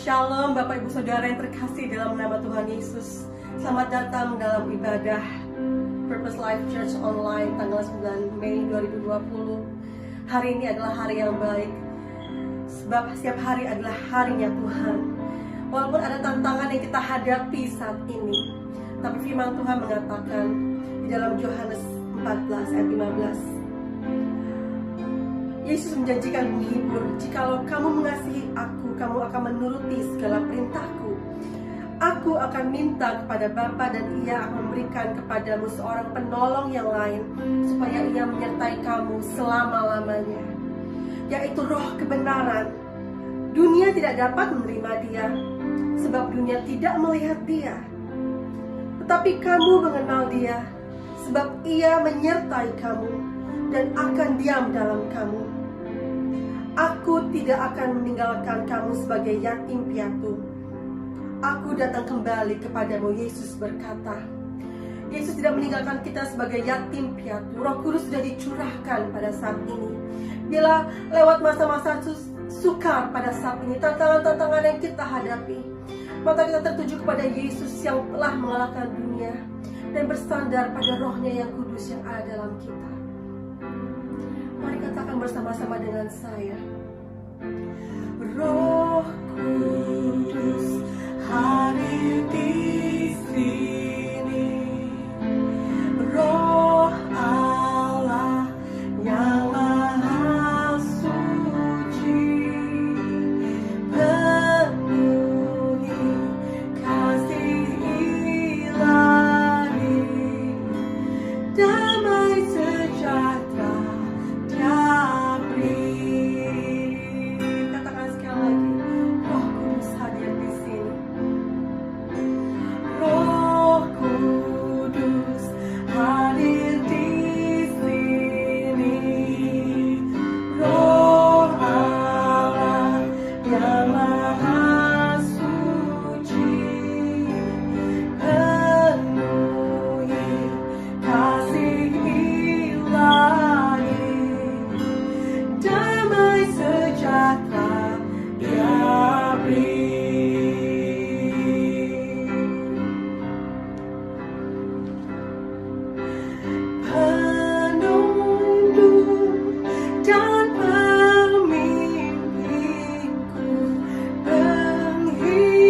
Shalom Bapak Ibu Saudara yang terkasih dalam nama Tuhan Yesus. Selamat datang dalam ibadah Purpose Life Church Online tanggal 9 Mei 2020. Hari ini adalah hari yang baik, sebab setiap hari adalah harinya Tuhan. Walaupun ada tantangan yang kita hadapi saat ini, tapi firman Tuhan mengatakan di dalam Yohanes 14 ayat 15, Yesus menjanjikan menghibur, "Jikalau kamu mengasihi aku, kamu akan menuruti segala perintahku. Aku akan minta kepada Bapa dan Ia akan memberikan kepadamu seorang penolong yang lain, supaya Ia menyertai kamu selama-lamanya, yaitu Roh kebenaran. Dunia tidak dapat menerima Dia, sebab dunia tidak melihat Dia. Tetapi kamu mengenal Dia, sebab Ia menyertai kamu dan akan diam dalam kamu. Aku tidak akan meninggalkan kamu sebagai yatim piatu. Aku datang kembali kepadamu," Yesus berkata. Yesus tidak meninggalkan kita sebagai yatim piatu. Roh Kudus sudah dicurahkan pada saat ini. Bila lewat masa-masa sukar pada saat ini, tantangan-tantangan yang kita hadapi, mata kita tertuju kepada Yesus yang telah mengalahkan dunia dan bersandar pada Roh-Nya yang kudus yang ada dalam kita. Mari katakan bersama-sama dengan saya. Roh Kudus hadir di sini. Roh Allah yang Maha Suci, penuhi kasih ilahi, damai sejahtera Dia beri. Katakan sekali lagi, Roh Kudus hadir di sini. Roh Kudus hadir di sini. Roh Allah yang Maha Suci, penuhi kasih ilahi, damai sejahtera Dia beri. Penuntun dan pemimpinku, penghibur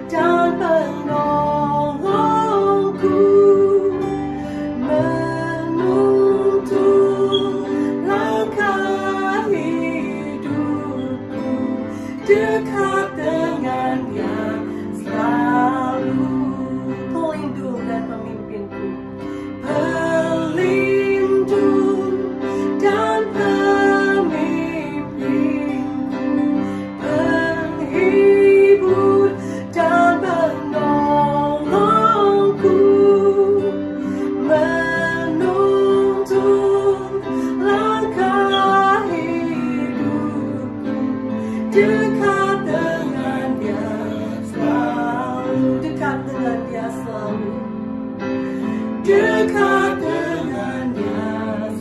dan penolongku, menuntun langkah hidupku, dekat dengan Dia selalu. Pelindung dan pemimpinku, pelindung dan pemimpinku, penghibur dan penolongku, menuntun langkah hidupku, dekat dengan Dia selalu, dekat dengan Dia selalu, dekat dengan Dia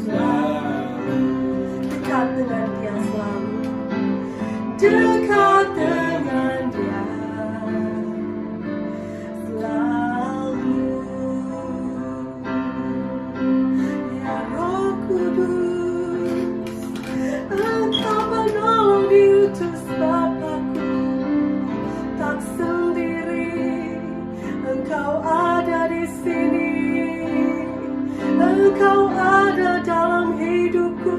selalu, dekat dengan Dia selalu, dekat dengan Dia selalu. Ya Roh Kudus, Engkau penolong diutus Bapakku, tak sendiri. Engkau ada di sini. Engkau ada dalam hidupku.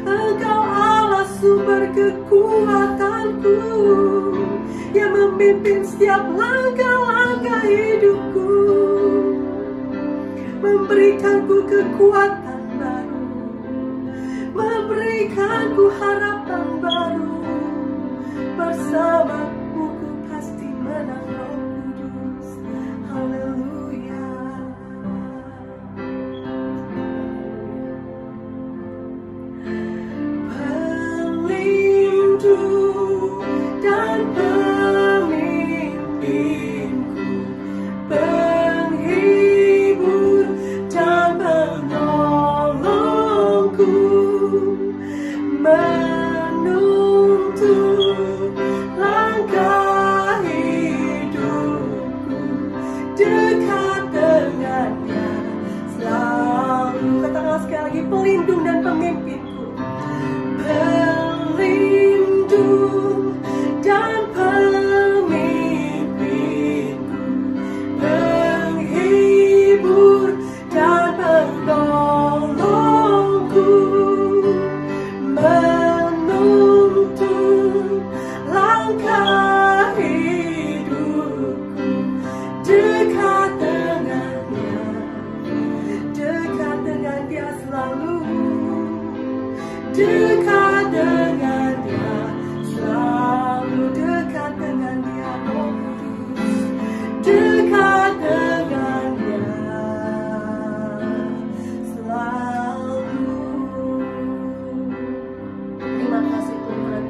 Engkau Allah sumber kekuatanku, yang memimpin setiap langkah-langkah hidupku, memberikanku kekuatan baru, memberikanku harapan baru. Bersamamu ku pasti menang, Roh Kudus. Haleluya. Pelindung dan pemimpinku, penghibur dan penolongku, menuntun dekat dengannya selalu. Katakan sekali lagi, pelindung dan pemimpinku, pelindung dan pemimpinku, penghibur dan penolongku, menuntun langkah hidupku, dekat dengannya, dekat dengan dia selalu, dekat dengan dia selalu, dekat dengan dia, dekat dengan dia selalu. Terima kasih Tuhan.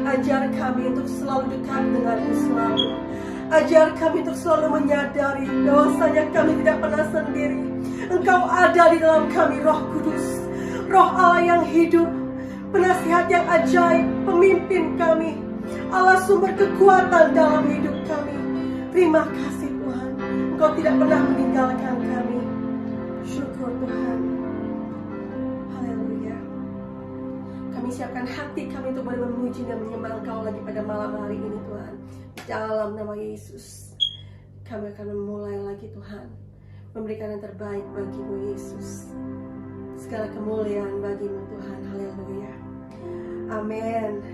Ajar kami untuk selalu dekat denganmu selalu. Ajar kami untuk selalu menyadari bahwasanya kami tidak pernah sendiri. Engkau ada di dalam kami, Roh Kudus, Roh Allah yang hidup, penasihat yang ajaib, pemimpin kami, Allah sumber kekuatan dalam hidup kami. Terima kasih Tuhan, Engkau tidak pernah meninggalkan kami. Syukur Tuhan. Haleluya. Kami siapkan hati kami untuk boleh memuji dan menyembah Engkau lagi pada malam hari ini Tuhan. Dalam nama Yesus, kami akan memulai lagi Tuhan, memberikan yang terbaik bagimu Yesus. Segala kemuliaan bagimu Tuhan. Haleluya. Amin.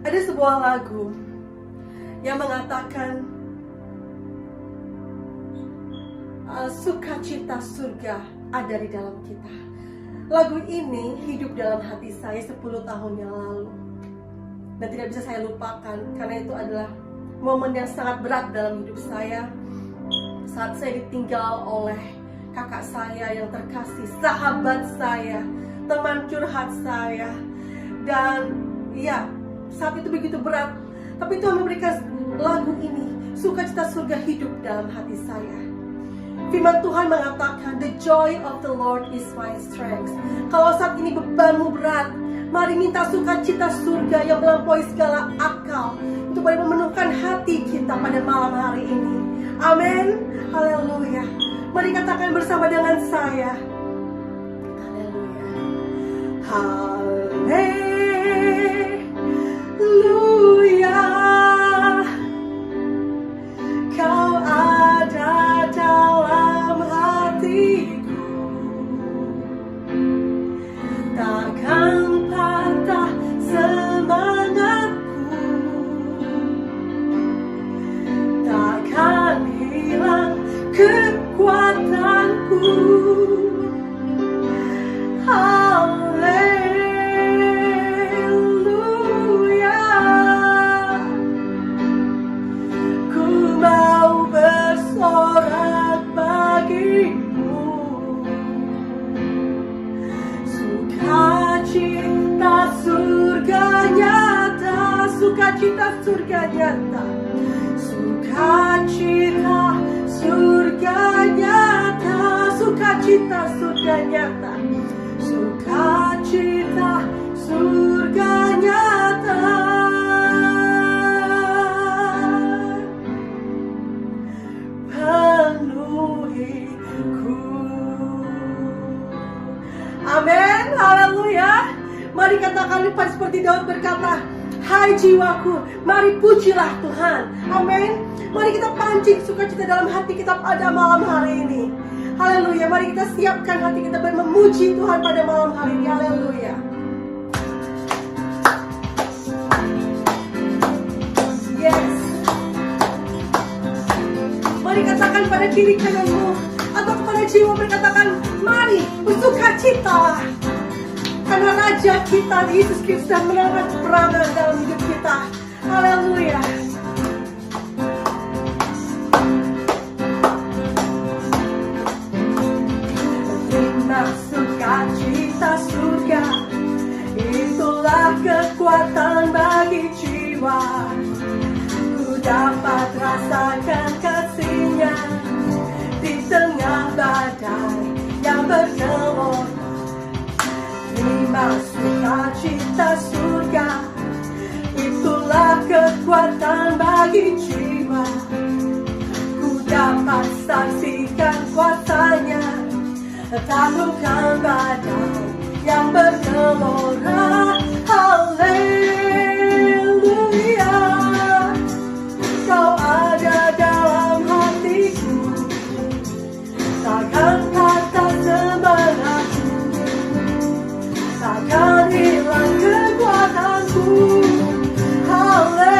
Ada sebuah lagu yang mengatakan sukacita surga ada di dalam kita. Lagu ini hidup dalam hati saya 10 tahun yang lalu, dan tidak bisa saya lupakan karena itu adalah momen yang sangat berat dalam hidup saya, saat saya ditinggal oleh kakak saya yang terkasih, sahabat saya, teman curhat saya. Dan ya, saat itu begitu berat, tapi Tuhan memberikan lagu ini, sukacita surga hidup dalam hati saya. Firman Tuhan mengatakan, the joy of the Lord is my strength. Kalau saat ini bebanmu berat, mari minta sukacita surga yang melampaui segala akal untuk boleh memenuhkan hati kita pada malam hari ini. Amin. Haleluya. Mari katakan bersama dengan saya. Haleluya. Haleluya. Kau ada dalam hatiku, takkan patah semangatku, takkan hilang kekuatanku. Haleluya. Ku mau bersorak bagimu, sukacita surga nyata, sukacita surga nyata, sukacita surga nyata, sukacita surga nyata, sukacita surga nyata. Penuhiku. Amin. Haleluya. Mari katakan lipat seperti Daud berkata, hai jiwaku, mari pujilah Tuhan. Amin. Mari kita pancing sukacita dalam hati kita pada malam hari ini. Haleluya. Mari kita siapkan hati kita dan memuji Tuhan pada malam hari ini. Haleluya. Yes. Mari katakan pada kiri kananmu atau kepada jiwa, berkatakan, mari bersukacita karena Raja kita Yesus Kristus dan menang peperangan dalam hidup kita. Haleluya. Terima sukacita surga, itulah kekuatan bagi jiwa. Ku dapat rasakan kasih-Nya di tengah badai yang bergelora. Terima sukacita surga, itulah kekuatan bagi jiwa. Ku dapat dapat saksikan kuasanya, taklukkan badai yang bergelora. Haleluya, Kau ada dalam hatiku, takkan patah semangatku, takkan hilang kekuatanku. Haleluya,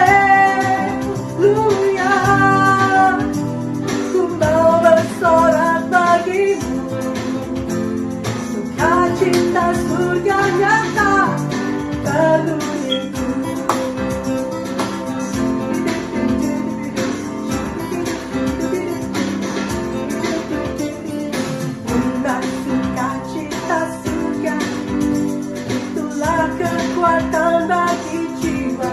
ku mau bersorak bagimu, sukacita surga nyata penuhiku. Bunga sukacita surga, itulah kekuatan bagi jiwa.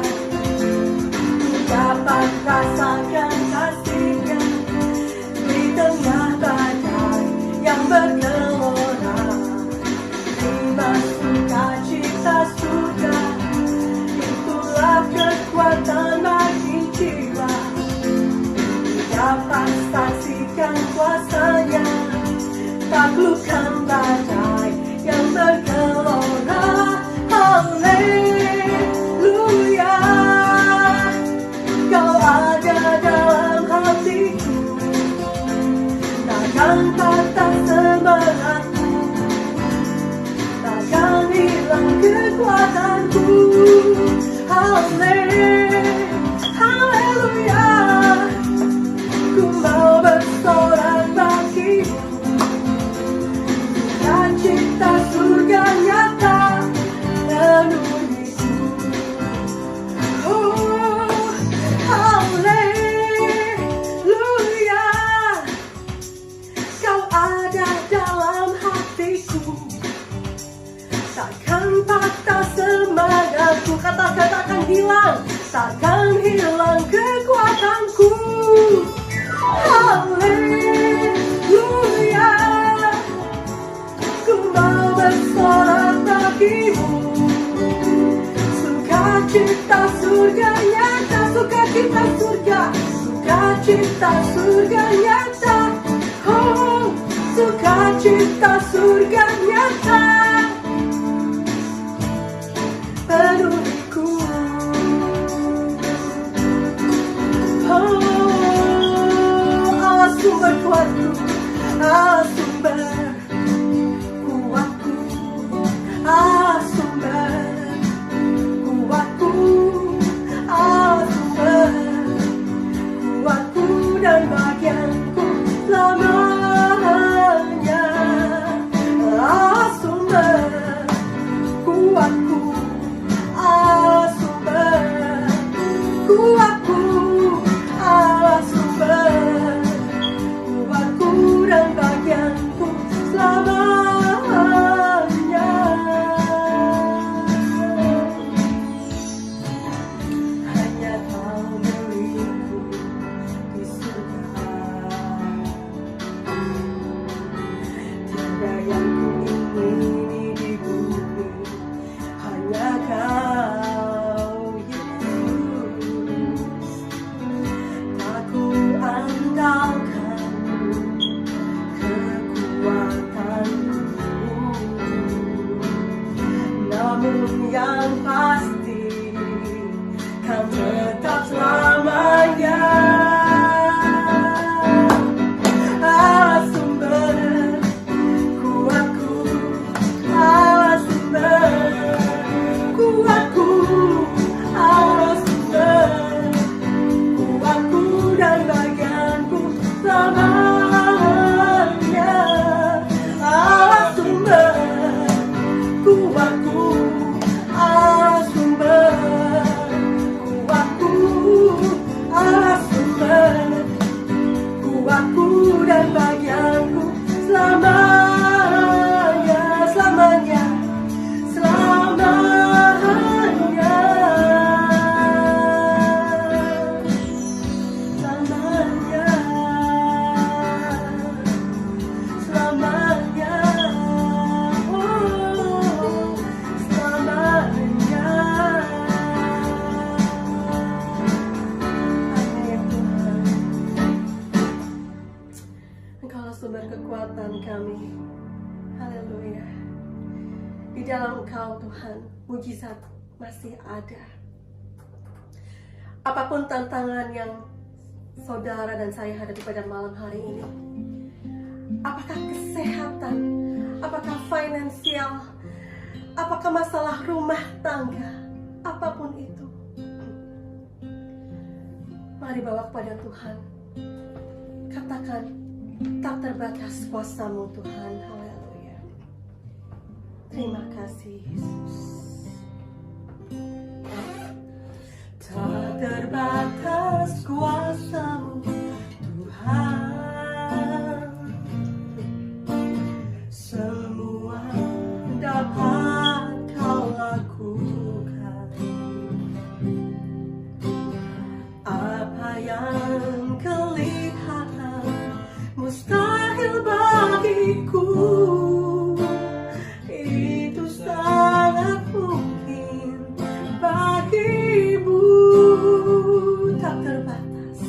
Dapat rasakan kasihnya di tengah badai yang bergelora. Terima sukacita surga, itulah kekuatan bagi jiwa. Dapat saksikan kuasanya, taklukkan badai yang bergelora. Haleluya, Kau ada dalam hatiku, takkan patah semangatku, takkan hilang kekuatanku. Haleluya, ku mau bersorak bagimu, sukacita surga nyata penuhiku. Haleluya, Kau ada dalam hatiku, takkan patah semangatku. Katakan hilang, takkan hilang kekuatanku. Haleluya, ku mau bersorak bagimu, sukacita surga nyata, sukacita surga, sukacita surga nyata. Oh, sukacita surga nyata penuhiku. Oh, Allah sumber kuatku, Allah sumber kuatku, Allah sumber kuatku, Allah sumber kuatku dan bagianku selamanya. Allah sumber kuatku, Allah sumber kuatku, Allah sumber kuatku dan bagianku selamanya. Hanya Kau milikku di surga, tiada yang kuingini di bumi, hanya Kau Yesus. Tak ku andalkan kekuatanku, namun yang pasti kan tetap selamanya. Allah sumber kuatku, Allah sumber kuatku, Allah sumber kuatku dan bagianku selamanya. Allah sumber kuatku, Allah sumber kuatku, Allah sumber kuatku dan bagianku selamanya, selamanya, selamanya, selamanya, selamanya, oh, selamanya. Amin Tuhan. Engkaulah sumber kekuatan kami. Haleluya. Di dalam Engkau Tuhan, mujizat masih ada. Apapun tantangan yang saudara dan saya hadapi pada malam hari ini, apakah kesehatan, apakah finansial, apakah masalah rumah tangga, apapun itu, mari bawa kepada Tuhan. Katakan, tak terbatas kuasa-Mu Tuhan. Haleluya. Terima kasih Yesus. Tak terbatas kuasa-Mu Tuhan, semua dapat Kau lakukan. Apa yang kelihatan mustahil bagiku, itu sangat mungkin bagimu. Tak terbatas,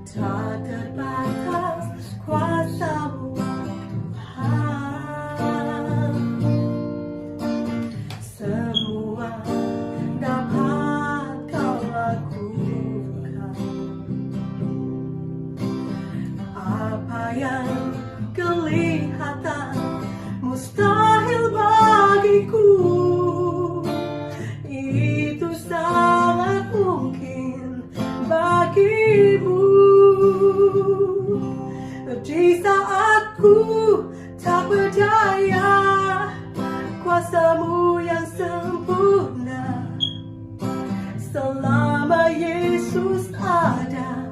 tak terbatas kuasa-Mu Tuhan, semua dapat Kau lakukan. Apa yang kelihatan mustahil bagiku, itu sangat mungkin bagimu. Di saat ku tak berdaya, kuasa-Mu yang sempurna, selama Yesus ada,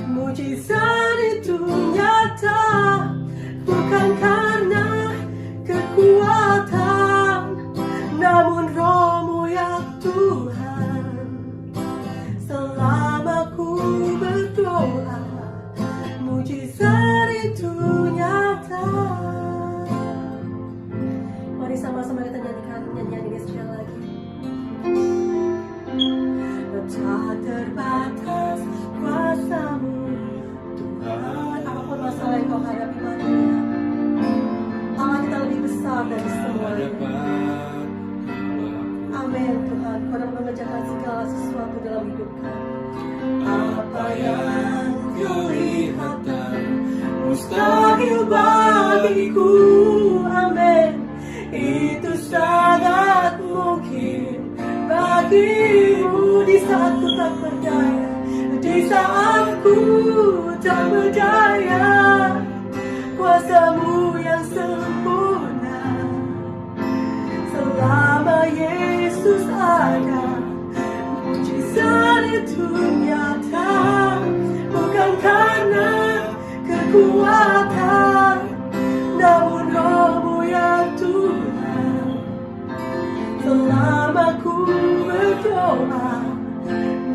mujizat itu nyata. Bukan karena kekuatan, namun Roh-Mu ya Tuhan. Selama ku berdoa, mujizat itu nyata. Mari sama-sama kita nyanyikan nyanyian ini sekali lagi. Tak terbatas kuasa-Mu Tuhan. Apapun masalah yang kau hadapi, mari Allah kita lebih besar dari semuanya. Amin Tuhan. Kau dapat mengerjakan segala sesuatu dalam hidup kami. Apa yang kelihatan mustahil bagiku, amin, itu sangat mungkin bagimu. Di saat ku tak berdaya, di saat ku tak berdaya, kuasa-Mu yang sempurna, selama Yesus ada, mujizat itu nyata. Bukan karena kekuatan, namun Roh-Mu ya Tuhan. Selama ku berdoa,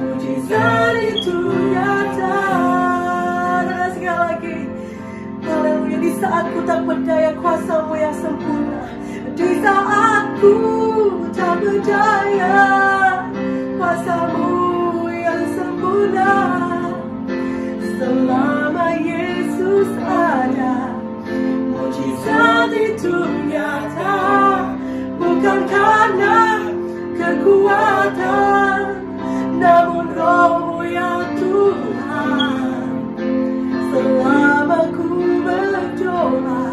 mujizat itu nyata. Dan sekali lagi, haleluya. Di saat ku tak berdaya, kuasa-Mu yang sempurna. Di saat ku tak berdaya, kuasa-Mu yang sempurna, selama Yesus ada, mujizat itu nyata. Bukan karena kekuatan, namun Roh-Mu ya Tuhan. Selama ku berdoa,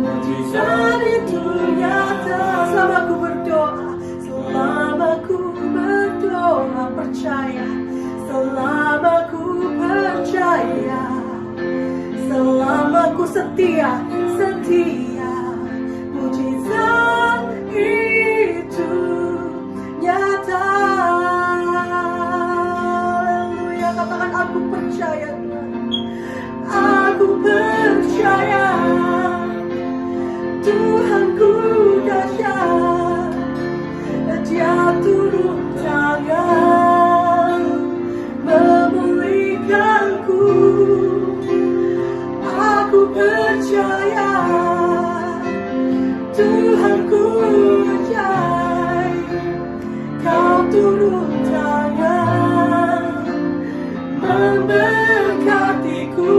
mujizat itu nyata. Selama ku berdoa, selama ku berdoa, percaya. Selama ku percaya, selama ku setia, mujizat itu nyata. Haleluya. Katakan, aku percaya, aku percaya, Tuhanku dahsyat, Dia turun tangan memulihkanku. Aku percaya, Tuhanku jai, Kau turun tangan memberkatiku.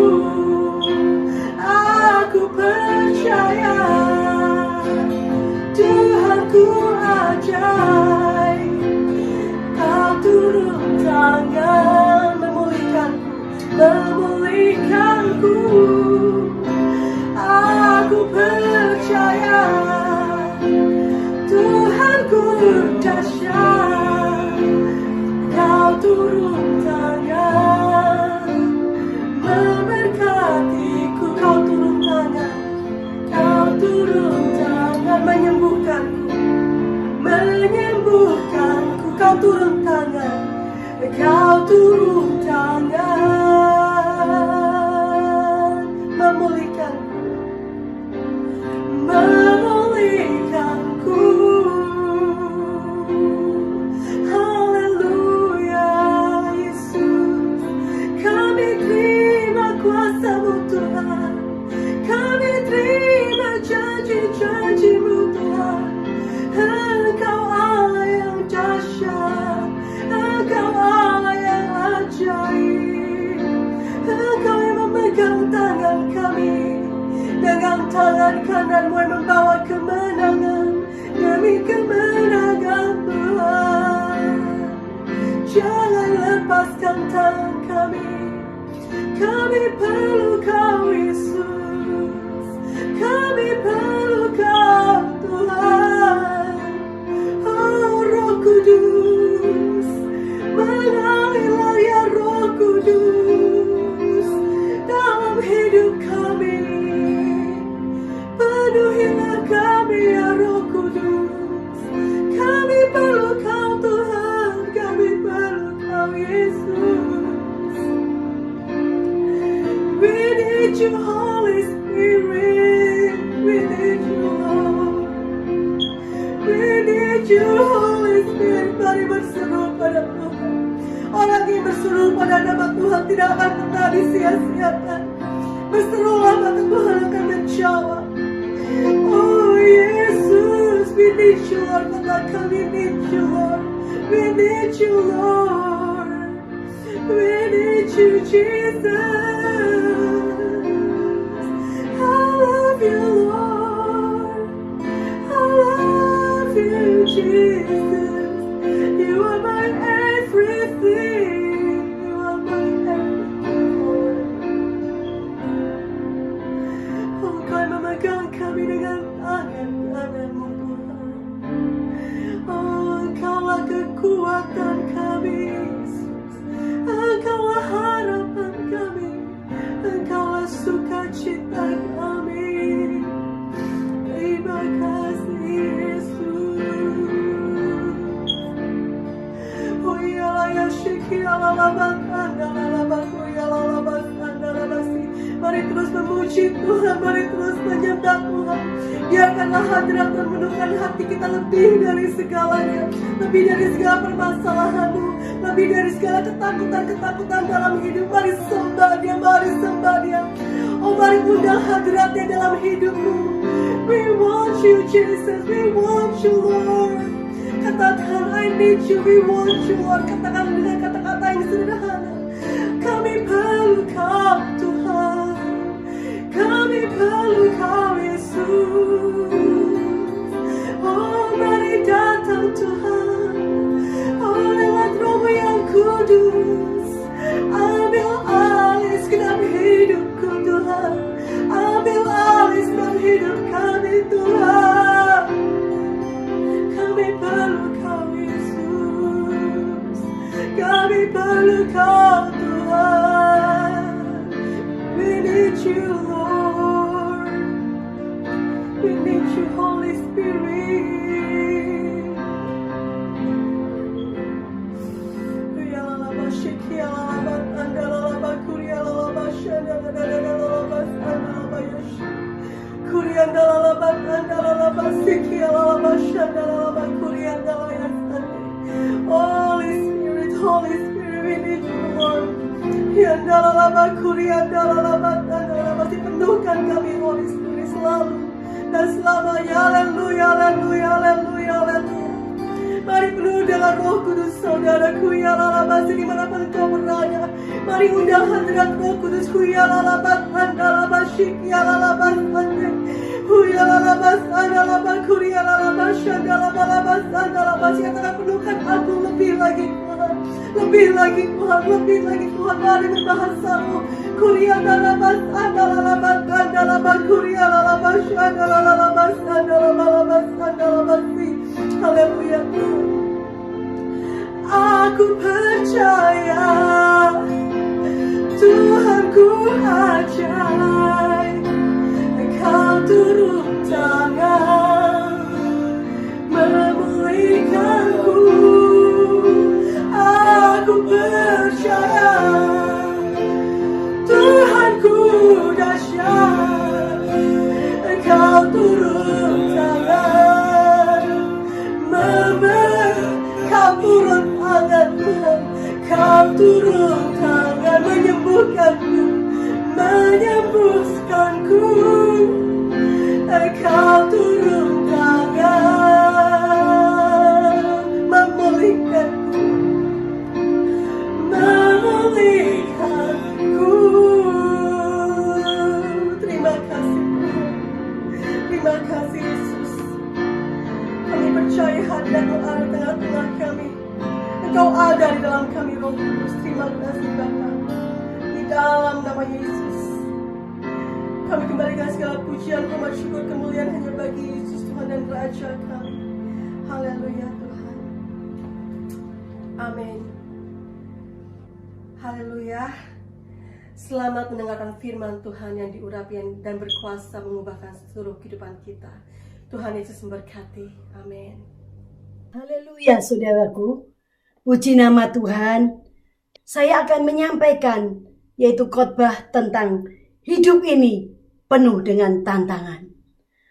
tangan kananmu yang membawa kemenangan demi kemenangan Tuhan. Jangan lepaskan tangan kami perlu Kau Yesus, kami perlu Kau Tuhan. Oh Roh Kudus, mengalirlah ya Roh Kudus dalam hidup kami. Penuhilah kami ya Roh Kudus, kami perlu Kau Tuhan, kami perlu Kau Yesus. We need you Holy Spirit, we need you Lord, we need you Holy Spirit. Mari berseru pada Tuhan. Orang yang berseru pada nama Tuhan tidak akan pernah disia-siakan. Berserulah maka Tuhan akan menjawab. Oh Yesus, we need you Lord. Katakan we need you Lord, we need you Lord, we need you Jesus. I love you Lord, I love you Jesus. You are my everything, you are my everything Lord. Oh Kau memegang kami dengan tangan kananmu Tuhan. Oh Engkaulah kekuatan kami Yesus, Engkaulah harapan kami, Engkaulah sukacita kami. Terima kasih Yesus. Oh iyalah ya syiki alalabat andalabat, oh iyalah andalabasi. Mari terus memuji Tuhan, mari terus menyembah Tuhan. Biarkanlah hadirat Tuhan menemukan hati kita lebih dari segalanya, lebih dari segala permasalahanmu, lebih dari segala ketakutan dalam hidup. Mari sembah Dia, mari sembah Dia. Oh mari undang hadiratnya dalam hidupmu. We want you Jesus, we want you Lord. Katakan I need you, we want you Lord. Katakan dengan kata-kata yang sederhana. Kami perlu Kau Tuhan, kami perlu Kau Yesus. Oh mari datang Tuhan, oh lewat Roh-Mu yang kudus. Ambil alih segenap hidupku Tuhan, ambil alih segenap hidup kami Tuhan. Kami perlu Kau Yesus, kami perlu Kau Tuhan. We need you Lord, we need you Holy Spirit. Holy Spirit, we need you Lord. Penuhkan kami Holy Spirit selalu dan selamanya. Haleluya, haleluya, haleluya, haleluya. Mari penuh dengan Roh Kudus saudaraku ya lalabasi dimanapun kau berada. Mari undang hadirat Roh Kudusku ya lalabat andalabashik ya lalabas ande. Huya lalabas andalabas kuria lalabas andalabalabas andalabas. Katakan penuhkan aku lebih lagi Tuhan, lebih lagi Tuhan, lebih lagi Tuhan. Mari berbahasamu kuria lalabas andalabas andalabas kuria lalabas andalabas andalabas andalabas. Haleluya. Aku percaya Tuhanku ajaib, Kau turun tangan memulihkanku. Aku percaya Tuhanku dahsyat, Kau turun tangan Kau turun tangan Tuhan, Kau turun tangan menyembuhkanku, menyembuhkanku. Kau turun tangan memulihkanku, memulihkanku. Terima kasih Tuhan. Roh Kudus. Terima kasih Bapa. Di dalam nama Yesus, kami kembalikan segala pujian, hormat, syukur, kemuliaan hanya bagi Yesus Tuhan dan Raja kami. Haleluya Tuhan. Amin. Haleluya. Selamat mendengarkan firman Tuhan yang diurapi dan berkuasa mengubahkan seluruh kehidupan kita. Tuhan Yesus memberkati. Amin. Haleluya saudaraku. Puji nama Tuhan. Saya akan menyampaikan yaitu khotbah tentang hidup ini penuh dengan tantangan.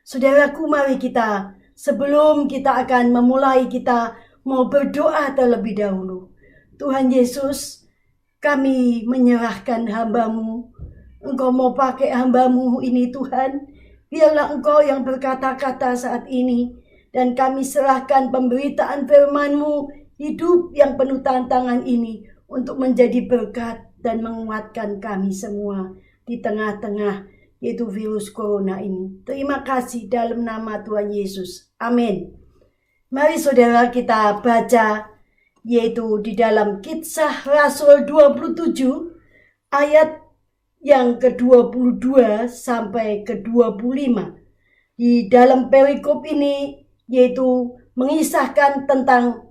Saudaraku, mari kita sebelum kita akan memulai, kita mau berdoa terlebih dahulu. Tuhan Yesus, kami menyerahkan hamba-Mu. Engkau mau pakai hamba-Mu ini Tuhan. Biarlah Engkau yang berkata-kata saat ini. Dan kami serahkan pemberitaan firman-Mu hidup yang penuh tantangan ini untuk menjadi berkat dan menguatkan kami semua di tengah-tengah yaitu virus corona ini. Terima kasih dalam nama Tuhan Yesus. Amin. Mari saudara kita baca yaitu di dalam Kisah Rasul 27 ayat yang ke-22 sampai ke-25. Di dalam perikop ini yaitu mengisahkan tentang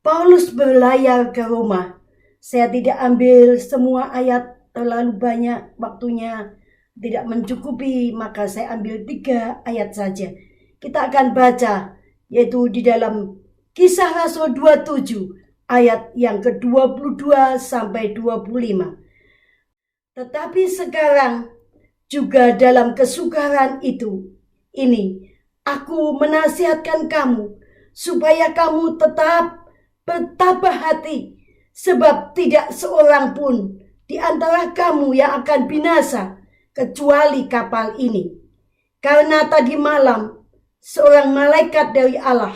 Paulus berlayar ke Roma. Saya tidak ambil semua ayat, terlalu banyak waktunya tidak mencukupi, maka saya ambil 3 ayat saja. Kita akan baca yaitu di dalam Kisah Rasul 27 ayat yang ke-22 sampai 25. Tetapi sekarang juga dalam kesukaran ini aku menasihatkan kamu supaya kamu tetap bertabah hati, sebab tidak seorang pun di antara kamu yang akan binasa kecuali kapal ini. Karena tadi malam seorang malaikat dari Allah,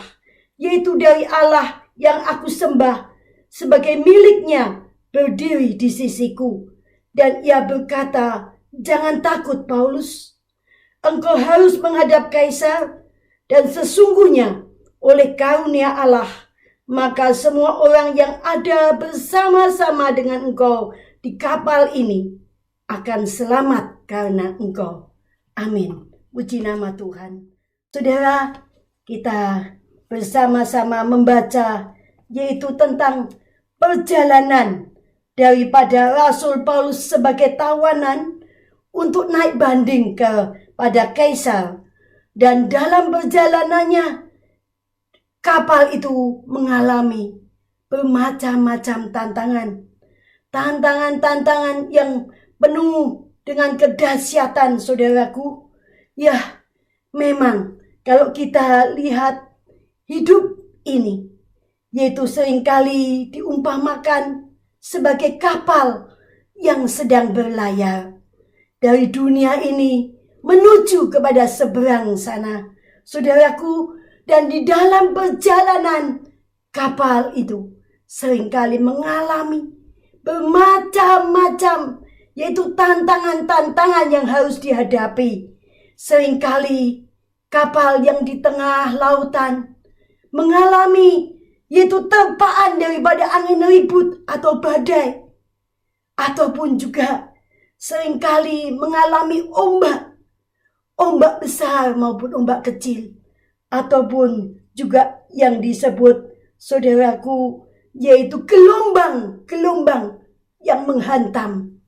yaitu dari Allah yang aku sembah sebagai miliknya, berdiri di sisiku. Dan ia berkata, "Jangan takut Paulus, engkau harus menghadap Kaisar, dan sesungguhnya oleh karunia Allah, maka semua orang yang ada bersama-sama dengan engkau di kapal ini akan selamat karena engkau." Amin. Puji nama Tuhan. Saudara, kita bersama-sama membaca yaitu tentang perjalanan daripada Rasul Paulus sebagai tawanan untuk naik banding kepada Kaisar. Dan dalam perjalanannya kapal itu mengalami bermacam-macam tantangan. Tantangan-tantangan yang penuh dengan kedahsyatan saudaraku. Ya, memang kalau kita lihat hidup ini, yaitu seringkali diumpamakan sebagai kapal yang sedang berlayar dari dunia ini menuju kepada seberang sana, saudaraku. Dan di dalam perjalanan kapal itu seringkali mengalami bermacam-macam yaitu tantangan-tantangan yang harus dihadapi. Seringkali kapal yang di tengah lautan mengalami yaitu terpaan daripada angin ribut atau badai, ataupun juga seringkali mengalami ombak besar maupun ombak kecil, ataupun juga yang disebut saudaraku yaitu gelombang yang menghantam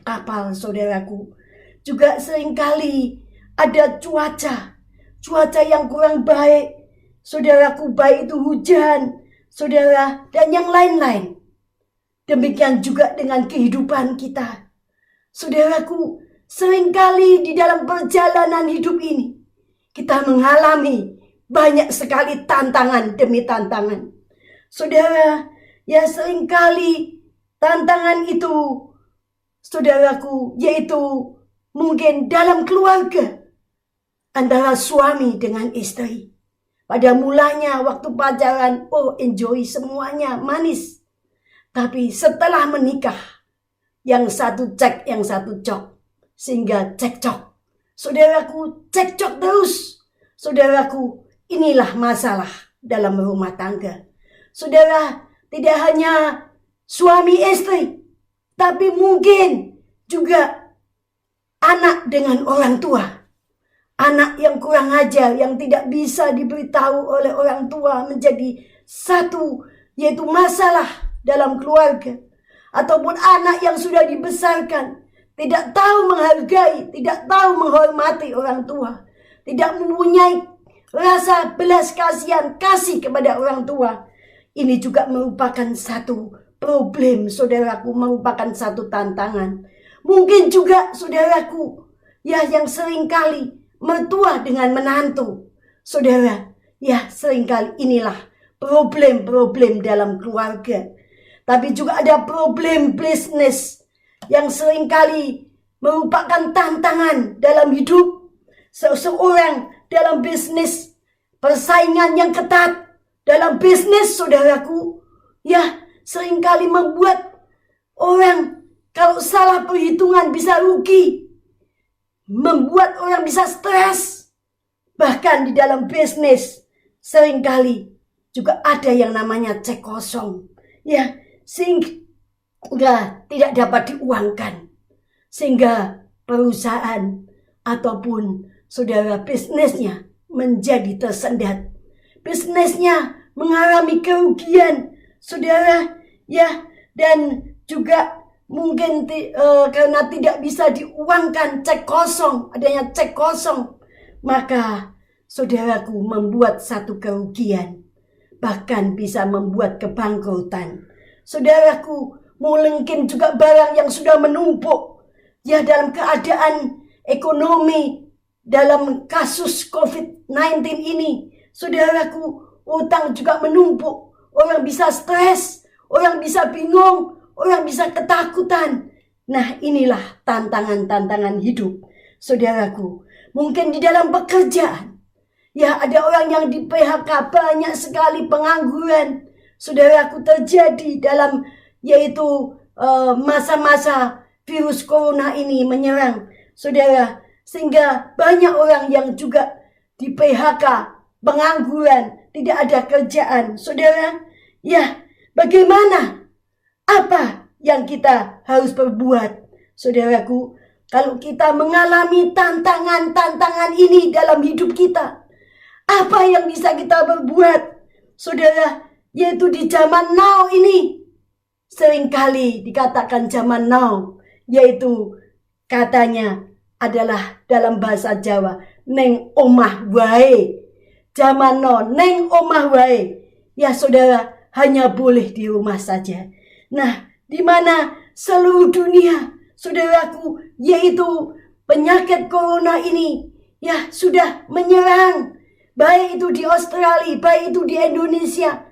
kapal saudaraku. Juga seringkali ada cuaca yang kurang baik saudaraku, baik itu hujan saudara dan yang lain-lain. Demikian juga dengan kehidupan kita saudaraku. Seringkali di dalam perjalanan hidup ini kita mengalami banyak sekali tantangan demi tantangan. Saudara, ya seringkali tantangan itu, saudaraku, yaitu mungkin dalam keluarga antara suami dengan istri. Pada mulanya waktu pacaran, enjoy semuanya, manis. Tapi setelah menikah, yang satu cek, yang satu cok. Sehingga cekcok. Saudaraku, cekcok terus. Saudaraku, inilah masalah dalam rumah tangga. Saudara, tidak hanya suami istri, tapi mungkin juga anak dengan orang tua. Anak yang kurang ajar, yang tidak bisa diberitahu oleh orang tua menjadi satu, yaitu masalah dalam keluarga. Ataupun anak yang sudah dibesarkan, tidak tahu menghargai, tidak tahu menghormati orang tua. Tidak mempunyai rasa belas kasihan, kasih kepada orang tua. Ini juga merupakan satu problem, saudaraku, merupakan satu tantangan. Mungkin juga saudaraku, ya, yang seringkali mertua dengan menantu. Saudara, ya, seringkali inilah problem-problem dalam keluarga. Tapi juga ada problem bisnis yang seringkali merupakan tantangan dalam hidup seseorang dalam bisnis. Persaingan yang ketat dalam bisnis, saudaraku, ya, seringkali membuat orang kalau salah perhitungan bisa rugi. Membuat orang bisa stres. Bahkan di dalam bisnis seringkali juga ada yang namanya cek kosong. Ya, sehingga tidak dapat diuangkan. Sehingga perusahaan ataupun saudara bisnisnya menjadi tersendat. Bisnisnya mengalami kerugian, saudara, ya, dan juga mungkin karena tidak bisa diuangkan, cek kosong, adanya cek kosong, maka saudaraku membuat satu kerugian, bahkan bisa membuat kebangkrutan. Saudaraku, mungkin juga barang yang sudah menumpuk, ya, dalam keadaan ekonomi, dalam kasus COVID-19 ini, saudaraku, utang juga menumpuk, orang bisa stres, orang bisa bingung, orang bisa ketakutan. Nah, inilah tantangan-tantangan hidup, saudaraku. Mungkin di dalam pekerjaan, ya, ada orang yang di PHK, banyak sekali pengangguran, saudaraku, terjadi dalam yaitu masa-masa virus corona ini menyerang, saudara. Sehingga banyak orang yang juga di PHK, pengangguran, tidak ada kerjaan, saudara. Ya, bagaimana? Apa yang kita harus perbuat, saudaraku, kalau kita mengalami tantangan-tantangan ini dalam hidup kita? Apa yang bisa kita perbuat, saudara? Yaitu di zaman now ini, seringkali dikatakan zaman now, yaitu katanya adalah dalam bahasa Jawa, neng omah wae. Zaman now, neng omah wae. Ya, saudara, hanya boleh di rumah saja. Nah, di mana seluruh dunia, saudaraku, yaitu penyakit corona ini, ya, sudah menyerang, baik itu di Australia, baik itu di Indonesia,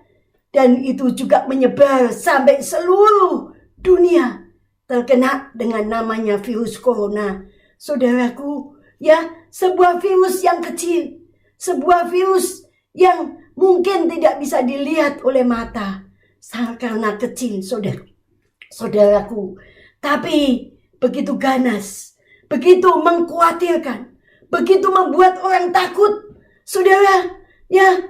dan itu juga menyebar sampai seluruh dunia terkena dengan namanya virus corona. Saudaraku, ya, sebuah virus yang kecil, sebuah virus yang mungkin tidak bisa dilihat oleh mata, karena kecil, saudaraku, tapi begitu ganas, begitu mengkhawatirkan, begitu membuat orang takut, saudara. Ya,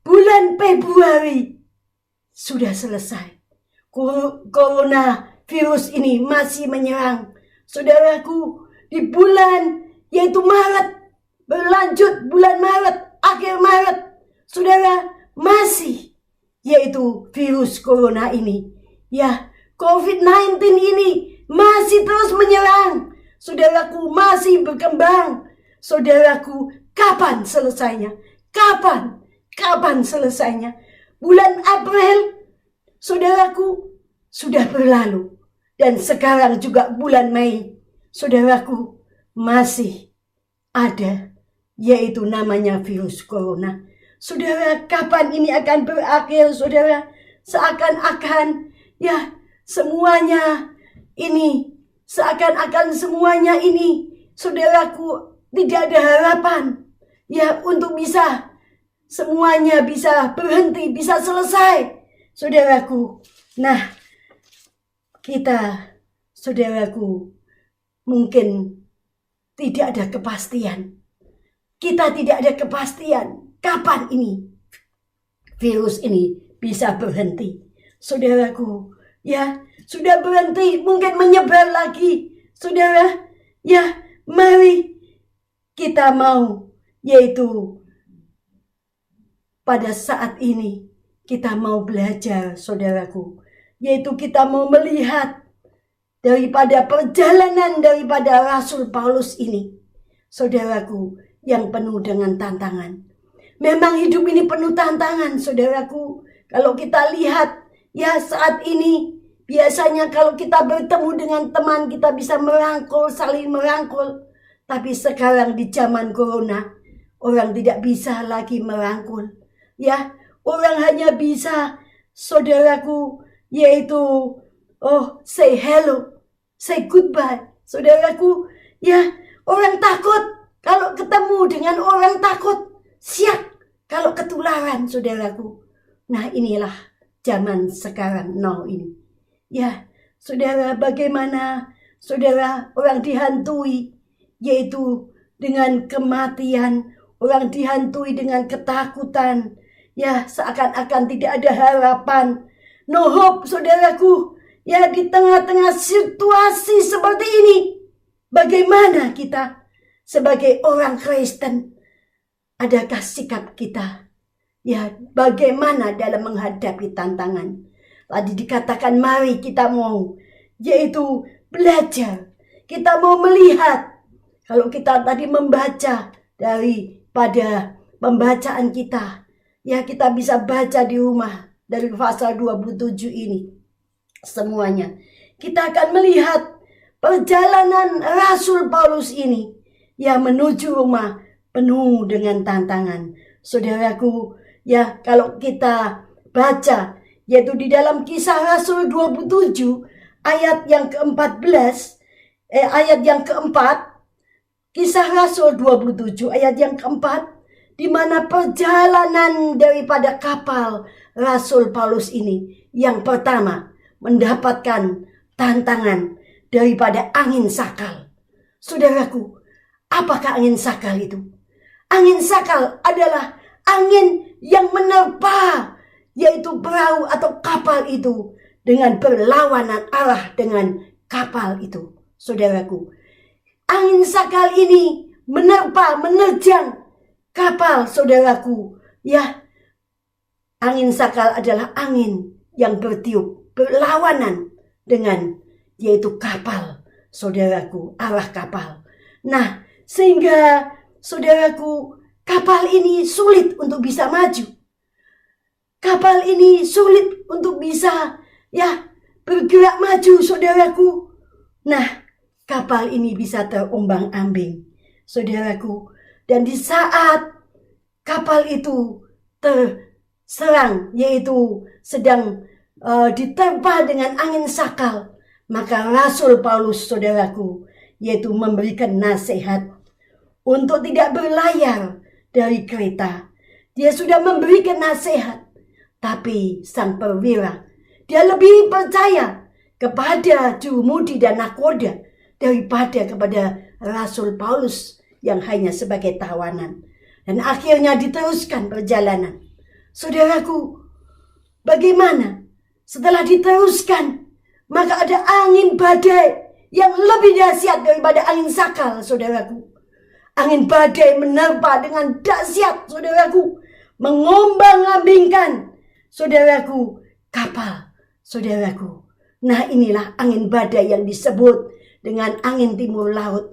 bulan Februari sudah selesai, corona virus ini masih menyerang, saudaraku. Di bulan yaitu Maret, berlanjut bulan Maret, akhir Maret, saudara, masih yaitu virus corona ini, ya, COVID-19 ini masih terus menyerang, saudaraku, masih berkembang, saudaraku. Kapan selesainya? Kapan selesainya? Bulan April, saudaraku, sudah berlalu, dan sekarang juga bulan Mei, saudaraku, masih ada, yaitu namanya virus corona. Saudara, kapan ini akan berakhir, saudara? Seakan-akan, ya, semuanya ini, saudaraku, tidak ada harapan, ya, untuk bisa semuanya bisa berhenti, bisa selesai, saudaraku. Nah, kita, saudaraku, mungkin tidak ada kepastian. Kita tidak ada kepastian kapan ini virus ini bisa berhenti, saudaraku. ya sudah berhenti, mungkin menyebar lagi. Saudara, ya mari kita mau, yaitu pada saat ini kita mau belajar, saudaraku, yaitu kita mau melihat daripada perjalanan daripada Rasul Paulus ini, saudaraku, yang penuh dengan tantangan. Memang hidup ini penuh tantangan, saudaraku. Kalau kita lihat, ya saat ini, biasanya kalau kita bertemu dengan teman, kita bisa merangkul, saling merangkul. Tapi sekarang di zaman corona, orang tidak bisa lagi merangkul. Ya, orang hanya bisa, saudaraku, yaitu say hello, say goodbye. Saudaraku, ya orang takut kalau ketemu dengan orang takut, siap kalau ketularan, saudaraku. Nah, inilah zaman sekarang now ini. Ya, saudara, bagaimana saudara orang dihantui, yaitu dengan kematian, orang dihantui dengan ketakutan. Ya, seakan-akan tidak ada harapan. No hope, saudaraku. Ya, di tengah-tengah situasi seperti ini, bagaimana kita sebagai orang Kristen? Adakah sikap kita? Ya, bagaimana dalam menghadapi tantangan? Tadi dikatakan mari kita mau, yaitu belajar. Kita mau melihat. Kalau kita tadi membaca daripada pembacaan kita, ya kita bisa baca di rumah dari pasal 27 ini. Semuanya. Kita akan melihat perjalanan Rasul Paulus ini yang menuju rumah penuh dengan tantangan. Saudaraku, ya kalau kita baca, yaitu di dalam Kisah Rasul 27 ayat yang ke-14, ayat yang keempat, Kisah Rasul 27 ayat yang keempat, di mana perjalanan daripada kapal Rasul Paulus ini yang pertama mendapatkan tantangan daripada angin sakal. Saudaraku, apakah angin sakal itu? Angin sakal adalah angin yang menerpa, yaitu perahu atau kapal itu dengan berlawanan arah dengan kapal itu. Saudaraku, angin sakal ini menerpa, menerjang kapal, saudaraku. Ya, angin sakal adalah angin yang bertiup berlawanan dengan yaitu kapal, saudaraku, arah kapal. Nah, sehingga saudaraku, kapal ini sulit untuk bisa maju. Kapal ini sulit untuk bisa bergerak maju, saudaraku. Nah, kapal ini bisa terombang-ambing, saudaraku. Dan di saat kapal itu terserang, yaitu sedang diterpa dengan angin sakal, maka Rasul Paulus, saudaraku, yaitu memberikan nasihat untuk tidak berlayar dari kereta. Dia sudah memberikan nasihat, tapi sang perwira, dia lebih percaya kepada jurumudi dan nakoda daripada kepada Rasul Paulus yang hanya sebagai tawanan. Dan akhirnya diteruskan perjalanan. Saudaraku, bagaimana? Setelah diteruskan, maka ada angin badai yang lebih dahsyat daripada angin sakal, saudaraku. Angin badai menerpa dengan dahsyat, saudaraku, mengombang-ambingkan, saudaraku, kapal, saudaraku. Nah, inilah angin badai yang disebut dengan angin timur laut.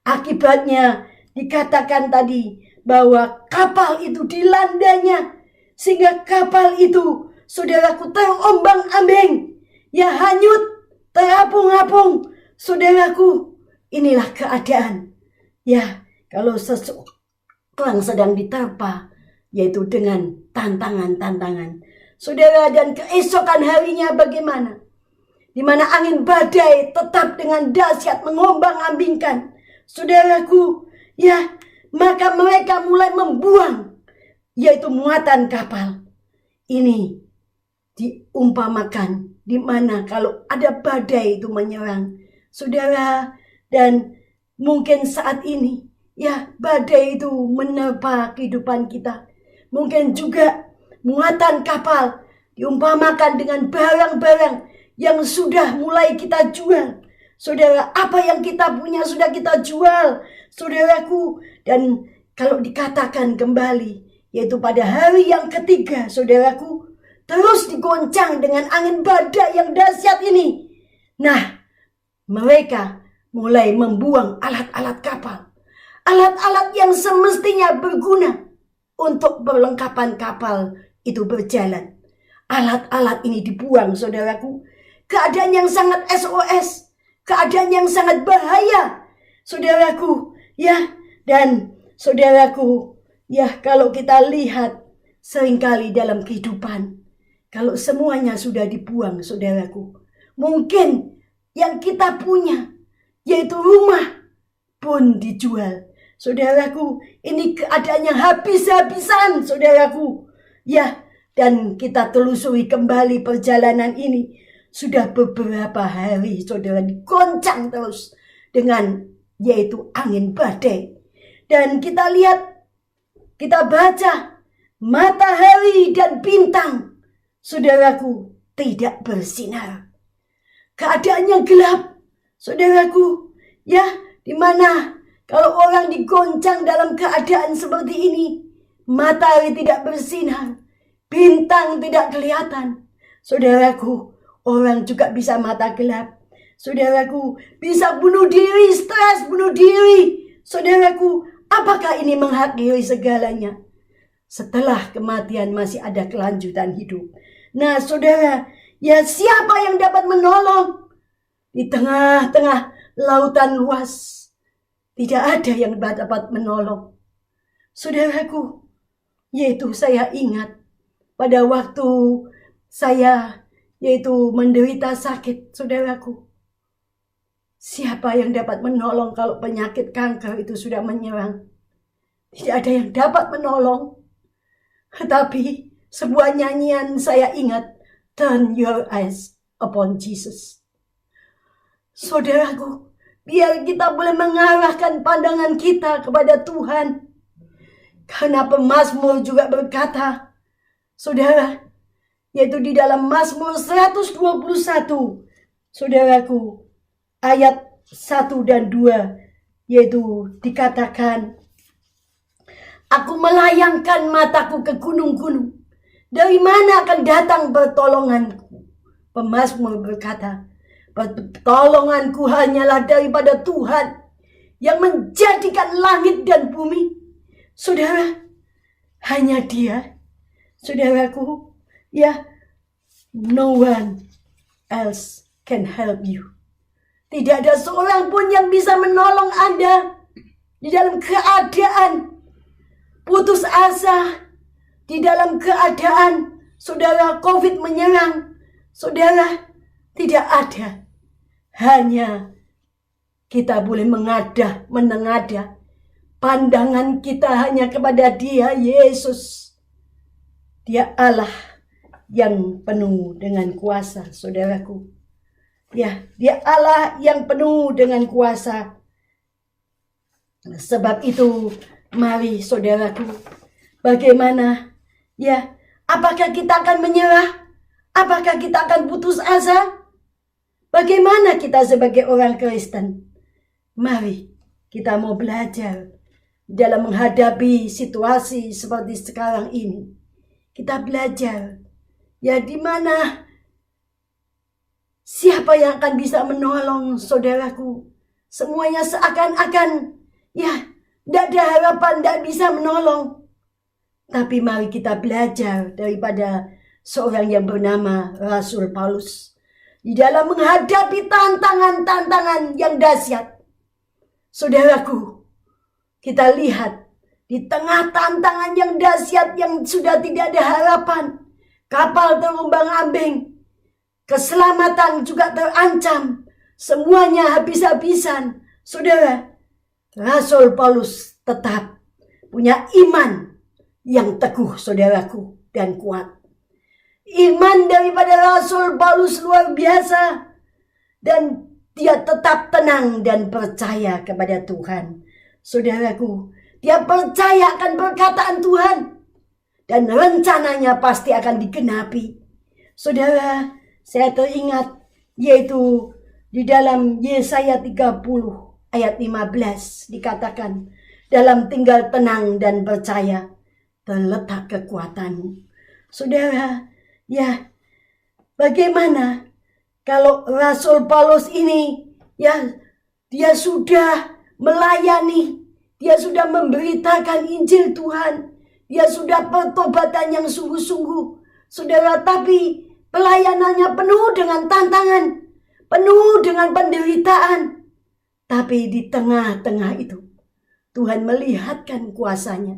Akibatnya dikatakan tadi bahwa kapal itu dilandanya, sehingga kapal itu, saudaraku, terombang-ambing, ya hanyut, terapung-apung. Saudaraku, inilah keadaan. Ya, kalau seseorang sedang diterpa, yaitu dengan tantangan-tantangan. Saudara, dan keesokan harinya bagaimana? Di mana angin badai tetap dengan dahsyat mengombang-ambingkan. Saudaraku, ya, maka mereka mulai membuang, yaitu muatan kapal. Ini diumpamakan di mana kalau ada badai itu menyerang, saudara, dan mungkin saat ini, ya, badai itu menerpa kehidupan kita. Mungkin juga muatan kapal diumpamakan dengan barang-barang yang sudah mulai kita jual. Saudara, apa yang kita punya sudah kita jual, saudaraku. Dan kalau dikatakan kembali, yaitu pada hari yang ketiga, saudaraku, terus digoncang dengan angin badai yang dahsyat ini. Nah, mereka mulai membuang alat-alat kapal. Alat-alat yang semestinya berguna untuk perlengkapan kapal itu berjalan. Alat-alat ini dibuang, saudaraku. Keadaan yang sangat SOS. Keadaan yang sangat bahaya, saudaraku. Ya, dan saudaraku, ya kalau kita lihat seringkali dalam kehidupan, kalau semuanya sudah dibuang, saudaraku, mungkin yang kita punya, yaitu rumah, pun dijual. Saudaraku, ini keadaannya habis-habisan, saudaraku. Ya, dan kita telusuri kembali perjalanan ini. Sudah beberapa hari, saudara, digoncang terus dengan yaitu angin badai. Dan kita lihat, kita baca, matahari dan bintang, saudaraku, tidak bersinar. Keadaannya gelap, saudaraku. Ya, dimana kalau orang digoncang dalam keadaan seperti ini, matahari tidak bersinar, bintang tidak kelihatan, saudaraku. Orang juga bisa mata gelap. Saudaraku, bisa bunuh diri, stres, bunuh diri. Saudaraku, apakah ini mengakhiri segalanya? Setelah kematian masih ada kelanjutan hidup. Nah, saudara, ya siapa yang dapat menolong? Di tengah-tengah lautan luas, tidak ada yang dapat menolong. Saudaraku, yaitu saya ingat pada waktu saya yaitu menderita sakit, saudaraku. Siapa yang dapat menolong kalau penyakit kanker itu sudah menyerang? Tidak ada yang dapat menolong. Tetapi sebuah nyanyian saya ingat, turn your eyes upon Jesus. Saudaraku, biar kita boleh mengarahkan pandangan kita kepada Tuhan. Karena pemazmur juga berkata, saudara, yaitu di dalam Mazmur 121, saudaraku, ayat 1 dan 2, yaitu dikatakan, aku melayangkan mataku ke gunung-gunung, dari mana akan datang pertolonganku? Pemazmur berkata, pertolonganku hanyalah daripada Tuhan yang menjadikan langit dan bumi. Saudara, hanya Dia, saudaraku. Ya, no one else can help you. Tidak ada seorang pun yang bisa menolong Anda di dalam keadaan putus asa, di dalam keadaan saudara COVID menyerang. Saudara, tidak ada. Hanya kita boleh menengadah pandangan kita hanya kepada Dia, Yesus. Dia Allah yang penuh dengan kuasa, saudaraku. Ya, Dia Allah yang penuh dengan kuasa. Sebab itu, mari saudaraku, bagaimana? Ya, apakah kita akan menyerah? Apakah kita akan putus asa? Bagaimana kita sebagai orang Kristen? Mari kita mau belajar dalam menghadapi situasi seperti sekarang ini. Kita belajar. Ya, di mana siapa yang akan bisa menolong, saudaraku? Semuanya seakan-akan, ya, tidak ada harapan, tidak bisa menolong. Tapi mari kita belajar daripada seorang yang bernama Rasul Paulus. Di dalam menghadapi tantangan-tantangan yang dahsyat. Saudaraku, kita lihat di tengah tantangan yang dahsyat yang sudah tidak ada harapan. Kapal terombang-ambing, keselamatan juga terancam, semuanya habis-habisan. Saudara, Rasul Paulus tetap punya iman yang teguh, saudaraku, dan kuat. Iman daripada Rasul Paulus luar biasa, dan dia tetap tenang dan percaya kepada Tuhan. Saudaraku, dia percaya akan perkataan Tuhan. Dan rencananya pasti akan digenapi. Saudara, saya teringat yaitu di dalam Yesaya 30 ayat 15 dikatakan, dalam tinggal tenang dan percaya terletak kekuatanmu. Saudara, ya, bagaimana kalau Rasul Paulus ini, ya, dia sudah melayani, dia sudah memberitakan Injil Tuhan, dia sudah pertobatan yang sungguh-sungguh, saudara, tapi pelayanannya penuh dengan tantangan, penuh dengan penderitaan. Tapi di tengah-tengah itu, Tuhan melihatkan kuasanya.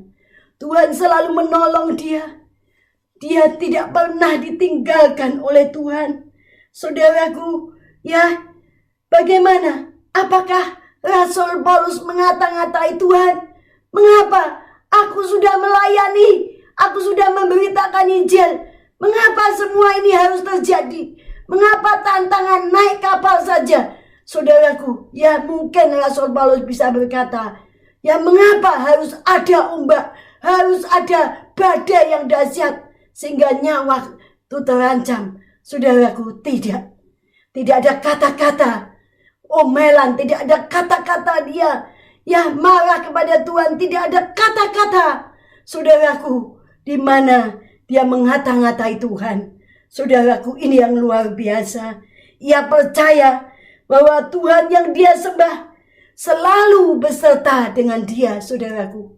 Tuhan selalu menolong dia. Dia tidak pernah ditinggalkan oleh Tuhan. Saudaraku, ya, bagaimana? Apakah Rasul Paulus mengata-ngatai Tuhan? Mengapa? Aku sudah melayani, aku sudah memberitakan Injil. Mengapa semua ini harus terjadi? Mengapa tantangan naik kapal saja? Saudaraku, ya mungkin Rasul Paulus bisa berkata, ya mengapa harus ada ombak, harus ada badai yang dahsyat sehingga nyawa itu terancam? Saudaraku, tidak. Tidak ada kata-kata omelan, tidak ada kata-kata dia ya marah kepada Tuhan, tidak ada kata-kata, saudaraku, di mana dia mengata-ngatai Tuhan. Saudaraku, ini yang luar biasa. Ia percaya bahwa Tuhan yang dia sembah selalu beserta dengan dia, saudaraku.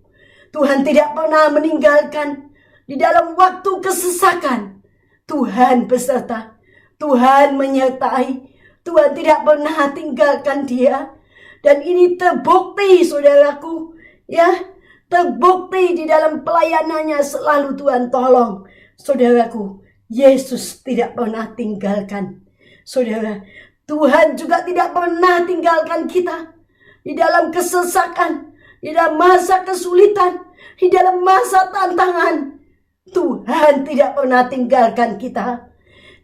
Tuhan tidak pernah meninggalkan di dalam waktu kesesakan. Tuhan beserta, Tuhan menyertai, Tuhan tidak pernah tinggalkan dia. Dan ini terbukti, saudaraku, ya, terbukti di dalam pelayanannya selalu Tuhan tolong. Saudaraku, Yesus tidak pernah tinggalkan. Saudara, Tuhan juga tidak pernah tinggalkan kita di dalam kesesakan, di dalam masa kesulitan, di dalam masa tantangan. Tuhan tidak pernah tinggalkan kita.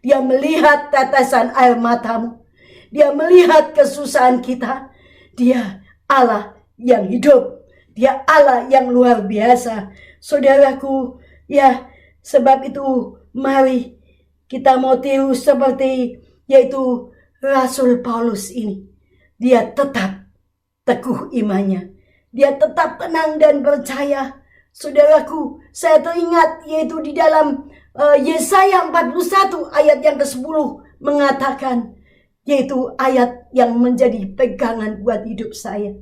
Dia melihat tetesan air matamu. Dia melihat kesusahan kita. Dia Allah yang hidup. Dia Allah yang luar biasa. Saudaraku, ya, sebab itu mari kita mau tiru seperti yaitu Rasul Paulus ini. Dia tetap teguh imannya. Dia tetap tenang dan percaya. Saudaraku, saya teringat yaitu di dalam Yesaya 41 ayat yang ke-10 mengatakan, yaitu ayat yang menjadi pegangan buat hidup saya.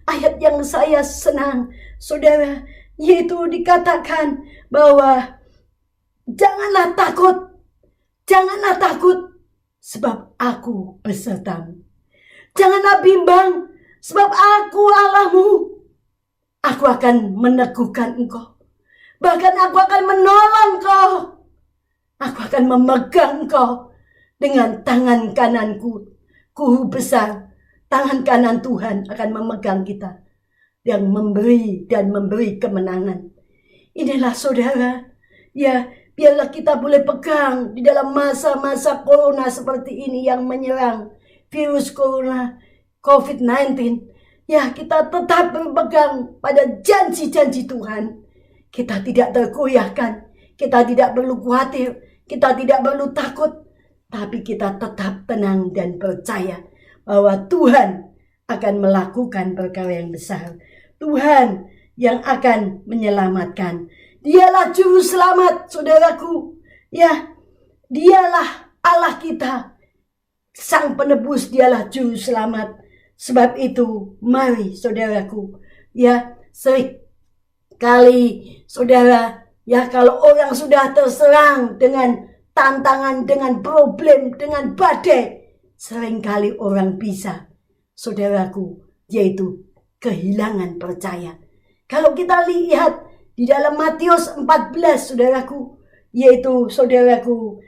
Ayat yang saya senang, saudara, yaitu dikatakan bahwa janganlah takut, sebab aku besertamu. Janganlah bimbang, sebab aku Allahmu. Aku akan meneguhkan engkau. Bahkan aku akan menolong engkau. Aku akan memegang engkau dengan tangan kananku. Kuhu besar, tangan kanan Tuhan akan memegang kita. Yang memberi dan memberi kemenangan. Inilah saudara, ya, biarlah kita boleh pegang di dalam masa-masa corona seperti ini yang menyerang, virus corona, COVID-19. Ya, kita tetap berpegang pada janji-janji Tuhan. Kita tidak tergoyahkan, kita tidak perlu khawatir, kita tidak perlu takut. Tapi kita tetap tenang dan percaya bahwa Tuhan akan melakukan perkara yang besar. Tuhan yang akan menyelamatkan. Dialah juru selamat, saudaraku. Ya, dialah Allah kita. Sang penebus, dialah juru selamat. Sebab itu, mari saudaraku. Ya, sering kali saudara, ya, kalau orang sudah terserang dengan tantangan, dengan problem, dengan badai, seringkali orang bisa, saudaraku, yaitu kehilangan percaya. Kalau kita lihat di dalam Matius 14, saudaraku, yaitu saudaraku,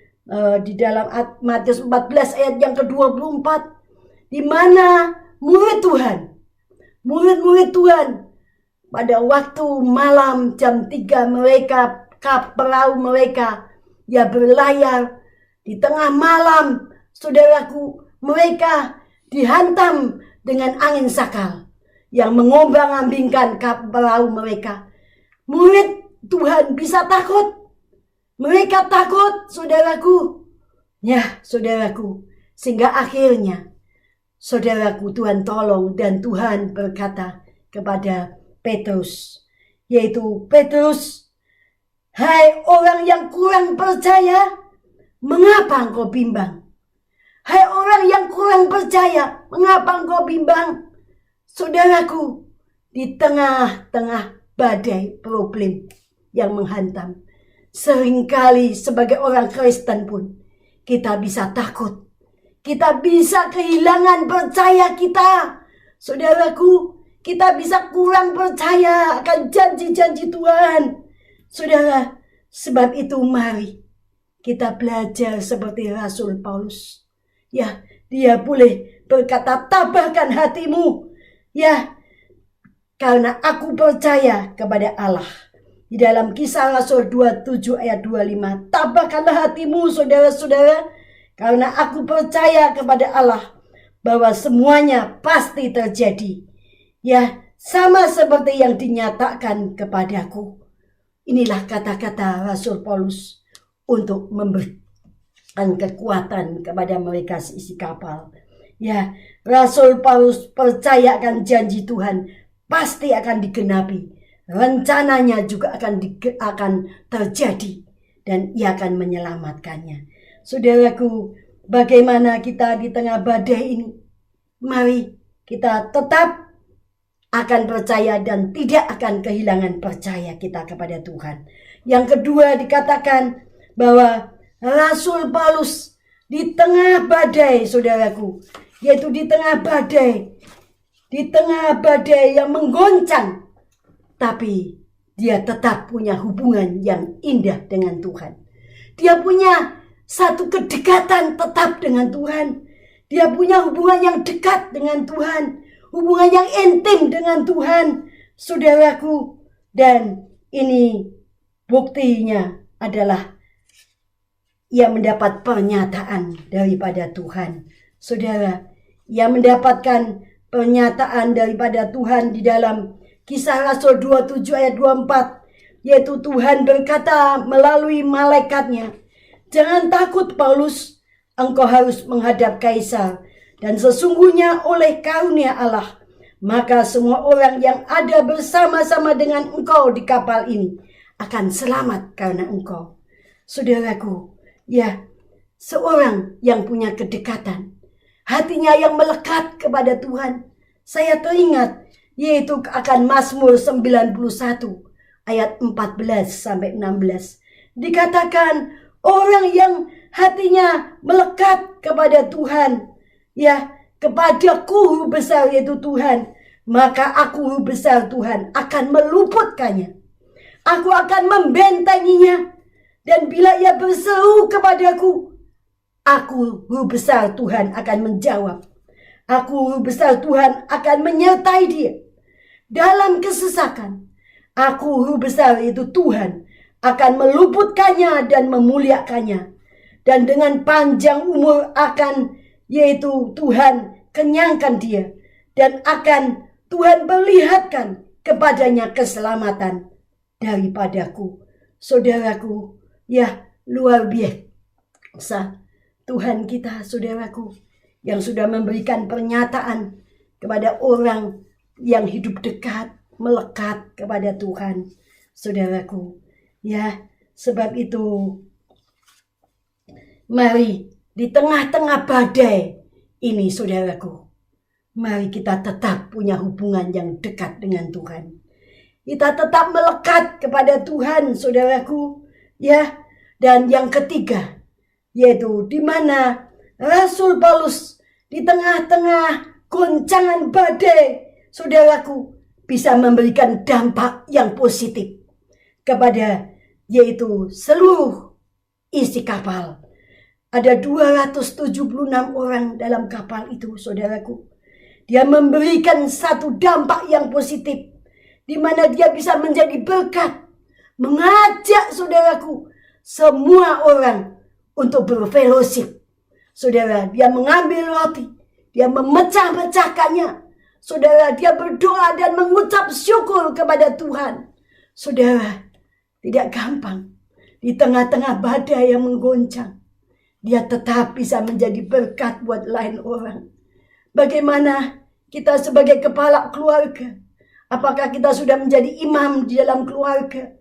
di dalam Matius 14 ayat yang ke-24, di mana murid-murid Tuhan pada waktu malam jam 3 mereka, perahu mereka, ya, berlayar di tengah malam, saudaraku, mereka dihantam dengan angin sakal yang mengombang-ambingkan perahu mereka. Murid Tuhan bisa takut. Mereka takut, saudaraku. Ya, saudaraku, Sehingga akhirnya, saudaraku, Tuhan tolong dan Tuhan berkata kepada Petrus, yaitu Petrus, hai orang yang kurang percaya, mengapa engkau bimbang? Hai orang yang kurang percaya, mengapa engkau bimbang? Saudaraku, di tengah-tengah badai problem yang menghantam, seringkali sebagai orang Kristen pun kita bisa takut. Kita bisa kehilangan percaya kita. Saudaraku, kita bisa kurang percaya akan janji-janji Tuhan. Saudara, sebab itu mari kita belajar seperti Rasul Paulus. Ya, dia boleh berkata, tabahkan hatimu. Ya, karena aku percaya kepada Allah. Di dalam Kisah Rasul 27 ayat 25. Tabahkanlah hatimu, saudara-saudara. Karena aku percaya kepada Allah bahwa semuanya pasti terjadi. Ya, sama seperti yang dinyatakan kepadaku. Inilah kata-kata Rasul Paulus untuk memberikan kekuatan kepada mereka seisi kapal. Ya, Rasul Paulus percaya akan janji Tuhan pasti akan digenapi. Rencananya juga akan terjadi dan ia akan menyelamatkannya. Saudaraku, bagaimana kita di tengah badai ini? Mari kita tetap akan percaya dan tidak akan kehilangan percaya kita kepada Tuhan. Yang kedua dikatakan bahwa Rasul Paulus di tengah badai, saudaraku, yaitu di tengah badai yang menggoncang, tapi dia tetap punya hubungan yang indah dengan Tuhan. Dia punya satu kedekatan tetap dengan Tuhan. Dia punya hubungan yang dekat dengan Tuhan. Hubungan yang intim dengan Tuhan. Saudaraku. Dan ini buktinya adalah ia mendapat pernyataan daripada Tuhan. Saudara, ia mendapatkan pernyataan daripada Tuhan di dalam Kisah Rasul 27 ayat 24. Yaitu Tuhan berkata melalui malaikatnya, jangan takut Paulus, engkau harus menghadap Kaisar. Dan sesungguhnya oleh karunia Allah, maka semua orang yang ada bersama-sama dengan engkau di kapal ini akan selamat karena engkau. Saudaraku, ya, seorang yang punya kedekatan, hatinya yang melekat kepada Tuhan. Saya teringat, yaitu akan Mazmur 91 ayat 14 sampai 16. Dikatakan, orang yang hatinya melekat kepada Tuhan, ya, kepada Guru besar yaitu Tuhan, maka aku Guru besar Tuhan akan meluputkannya. Aku akan membentenginya, dan bila ia berseru kepadaku, aku Guru besar Tuhan akan menjawab. Aku Guru besar Tuhan akan menyertai dia dalam kesesakan. Aku Guru besar yaitu Tuhan akan meluputkannya dan memuliakannya. Dan dengan panjang umur akan, yaitu Tuhan kenyangkan dia. Dan akan Tuhan perlihatkan kepadanya keselamatan daripadaku. Saudaraku, ya, luar biasa Tuhan kita, saudaraku, yang sudah memberikan pernyataan kepada orang yang hidup dekat, melekat kepada Tuhan. Saudaraku, ya, sebab itu mari di tengah-tengah badai ini, saudaraku, mari kita tetap punya hubungan yang dekat dengan Tuhan. Kita tetap melekat kepada Tuhan, saudaraku, ya. Dan yang ketiga, yaitu di mana Rasul Paulus di tengah-tengah goncangan badai, saudaraku, bisa memberikan dampak yang positif kepada, yaitu seluruh isi kapal. Ada 276 orang dalam kapal itu, saudaraku. Dia memberikan satu dampak yang positif, di mana dia bisa menjadi berkat, mengajak, saudaraku, semua orang untuk berfellowship. Saudara, dia mengambil roti, dia memecah-pecahkannya. Saudara, dia berdoa dan mengucap syukur kepada Tuhan. Saudara, tidak gampang di tengah-tengah badai yang menggoncang. dia tetap bisa menjadi berkat buat lain orang. Bagaimana kita sebagai kepala keluarga? Apakah kita sudah menjadi imam di dalam keluarga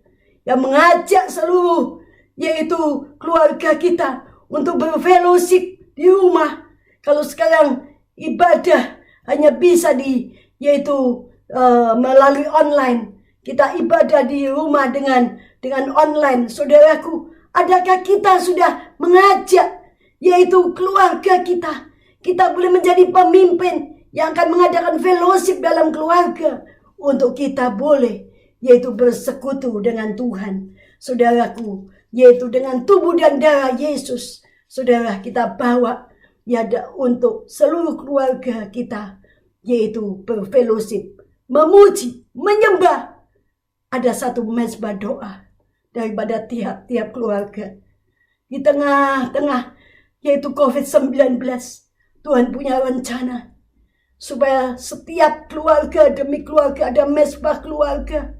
yang mengajak seluruh yaitu keluarga kita untuk berfellowship di rumah? Kalau sekarang ibadah hanya bisa yaitu melalui online. Kita ibadah di rumah dengan online. Saudaraku, adakah kita sudah mengajak yaitu keluarga kita? Kita boleh menjadi pemimpin yang akan mengadakan fellowship dalam keluarga untuk kita boleh yaitu bersekutu dengan Tuhan. Saudaraku, yaitu dengan tubuh dan darah Yesus. Saudara, kita bawa untuk seluruh keluarga kita yaitu berfellowship, memuji, menyembah. Ada satu mezbah doa daripada tiap-tiap keluarga. Di tengah-tengah yaitu COVID-19, Tuhan punya rencana supaya setiap keluarga demi keluarga ada mezbah keluarga.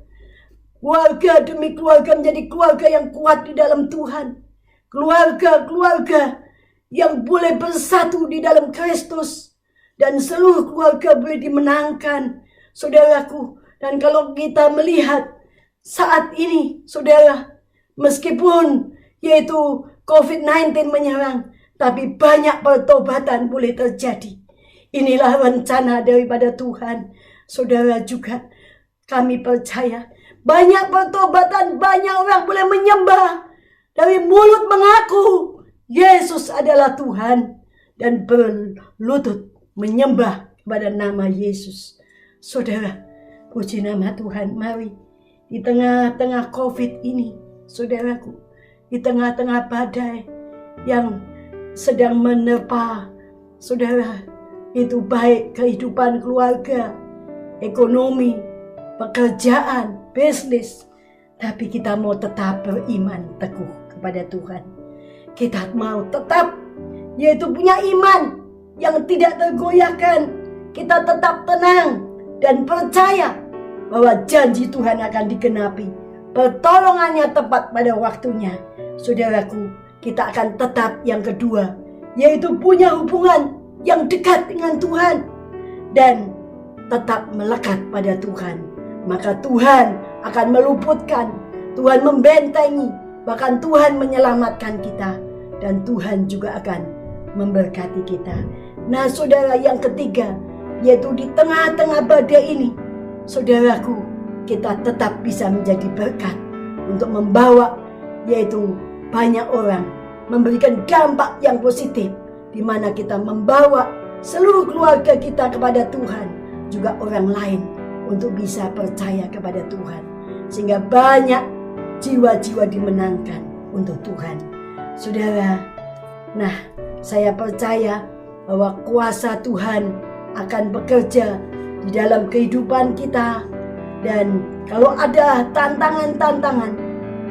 Keluarga demi keluarga menjadi keluarga yang kuat di dalam Tuhan. Keluarga-keluarga yang boleh bersatu di dalam Kristus. Dan seluruh keluarga boleh dimenangkan, saudaraku. Dan kalau kita melihat saat ini, saudara, meskipun yaitu COVID-19 menyerang, tapi banyak pertobatan boleh terjadi. Inilah rencana daripada Tuhan. Saudara juga, kami percaya banyak pertobatan, banyak orang boleh menyembah. Dari mulut mengaku Yesus adalah Tuhan dan berlutut menyembah kepada nama Yesus. Saudara, puji nama Tuhan. Mari di tengah-tengah COVID ini, saudaraku, di tengah-tengah badai yang sedang menerpa saudara, itu baik kehidupan keluarga, ekonomi, pekerjaan, bisnis, tapi kita mau tetap beriman teguh kepada Tuhan. Kita mau tetap yaitu punya iman yang tidak tergoyahkan. Kita tetap tenang dan percaya bahwa janji Tuhan akan digenapi. Pertolongannya tepat pada waktunya. Saudaraku, kita akan tetap yang kedua, yaitu punya hubungan yang dekat dengan Tuhan dan tetap melekat pada Tuhan. Maka Tuhan akan meluputkan, Tuhan membentengi, bahkan Tuhan menyelamatkan kita, dan Tuhan juga akan memberkati kita. Nah, saudara, yang ketiga, yaitu di tengah-tengah badai ini, saudaraku, kita tetap bisa menjadi berkat untuk membawa yaitu banyak orang, memberikan dampak yang positif, di mana kita membawa seluruh keluarga kita kepada Tuhan, juga orang lain untuk bisa percaya kepada Tuhan, sehingga banyak jiwa-jiwa dimenangkan untuk Tuhan. Saudara, nah, saya percaya bahwa kuasa Tuhan akan bekerja di dalam kehidupan kita. Dan kalau ada tantangan-tantangan,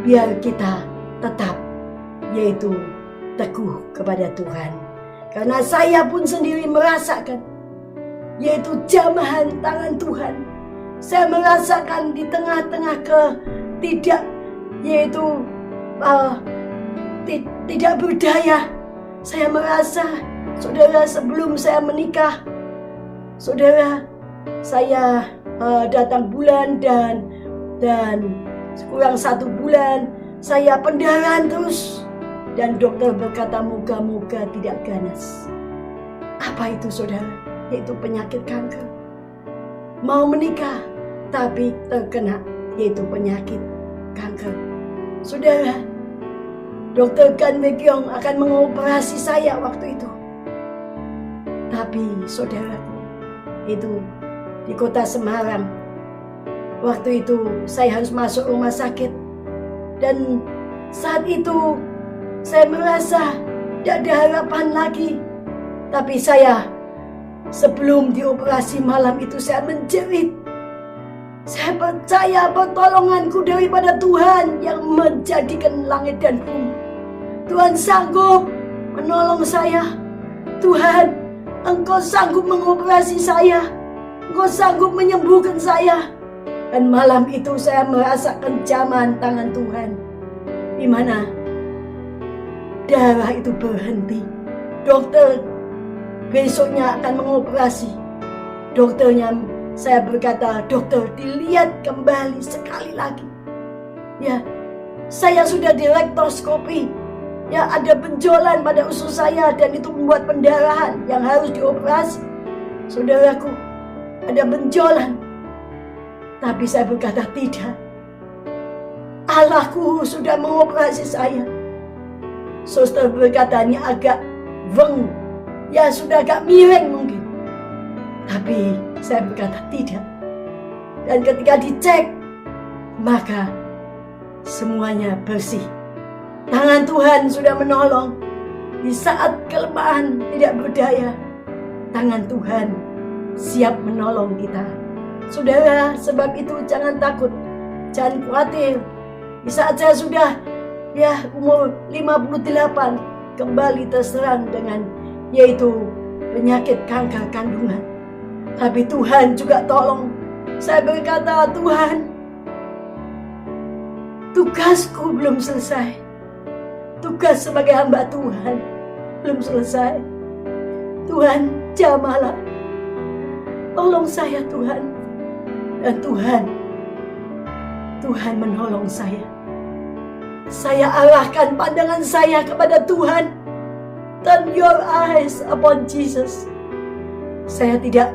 biar kita tetap yaitu teguh kepada Tuhan. Karena saya pun sendiri merasakan yaitu jamahan tangan Tuhan. Saya merasakan di tengah-tengah tidak berdaya. Saya merasa, saudara, sebelum saya menikah, saudara, saya datang bulan dan kurang 1 bulan saya pendarahan terus, dan dokter berkata moga-moga tidak ganas. Apa itu, saudara? Yaitu penyakit kanker. Mau menikah tapi terkena yaitu penyakit kanker. Saudara, Dokter Gan Wekyong akan mengoperasi saya waktu itu. Tapi saudaraku, itu di kota Semarang. Waktu itu saya harus masuk rumah sakit. Dan saat itu saya merasa tidak ada harapan lagi. Tapi saya, sebelum dioperasi malam itu, saya menjerit. Saya percaya pertolonganku daripada Tuhan yang menjadikan langit dan bumi. Tuhan sanggup menolong saya. Tuhan, Engkau sanggup mengoperasi saya. Engkau sanggup menyembuhkan saya. Dan malam itu saya merasakan jamahan tangan Tuhan, di mana darah itu berhenti. Dokter besoknya akan mengoperasi. Dokternya, saya berkata, dokter, dilihat kembali sekali lagi. Ya, saya sudah direktoskopi. Ya, ada benjolan pada usus saya dan itu membuat pendarahan yang harus dioperasi. Saudaraku, ada benjolan. Tapi saya berkata tidak. Allahku sudah mengoperasi saya. Suster berkata ini agak weng. Ya, sudah agak miring mungkin. Tapi saya berkata tidak. Dan ketika dicek, maka semuanya bersih. Tangan Tuhan sudah menolong. Di saat kelemahan tidak berdaya, tangan Tuhan siap menolong kita. Saudara, sebab itu jangan takut, jangan khawatir. Di saat saya sudah umur 58 kembali terserang dengan yaitu penyakit kanker kandungan. Tapi Tuhan juga tolong. Saya berkata, Tuhan, tugasku belum selesai. Tugas sebagai hamba Tuhan belum selesai. Tuhan, jamahlah. Tolong saya Tuhan. Dan Tuhan menolong saya. Saya arahkan pandangan saya kepada Tuhan. Turn your eyes upon Jesus. Saya tidak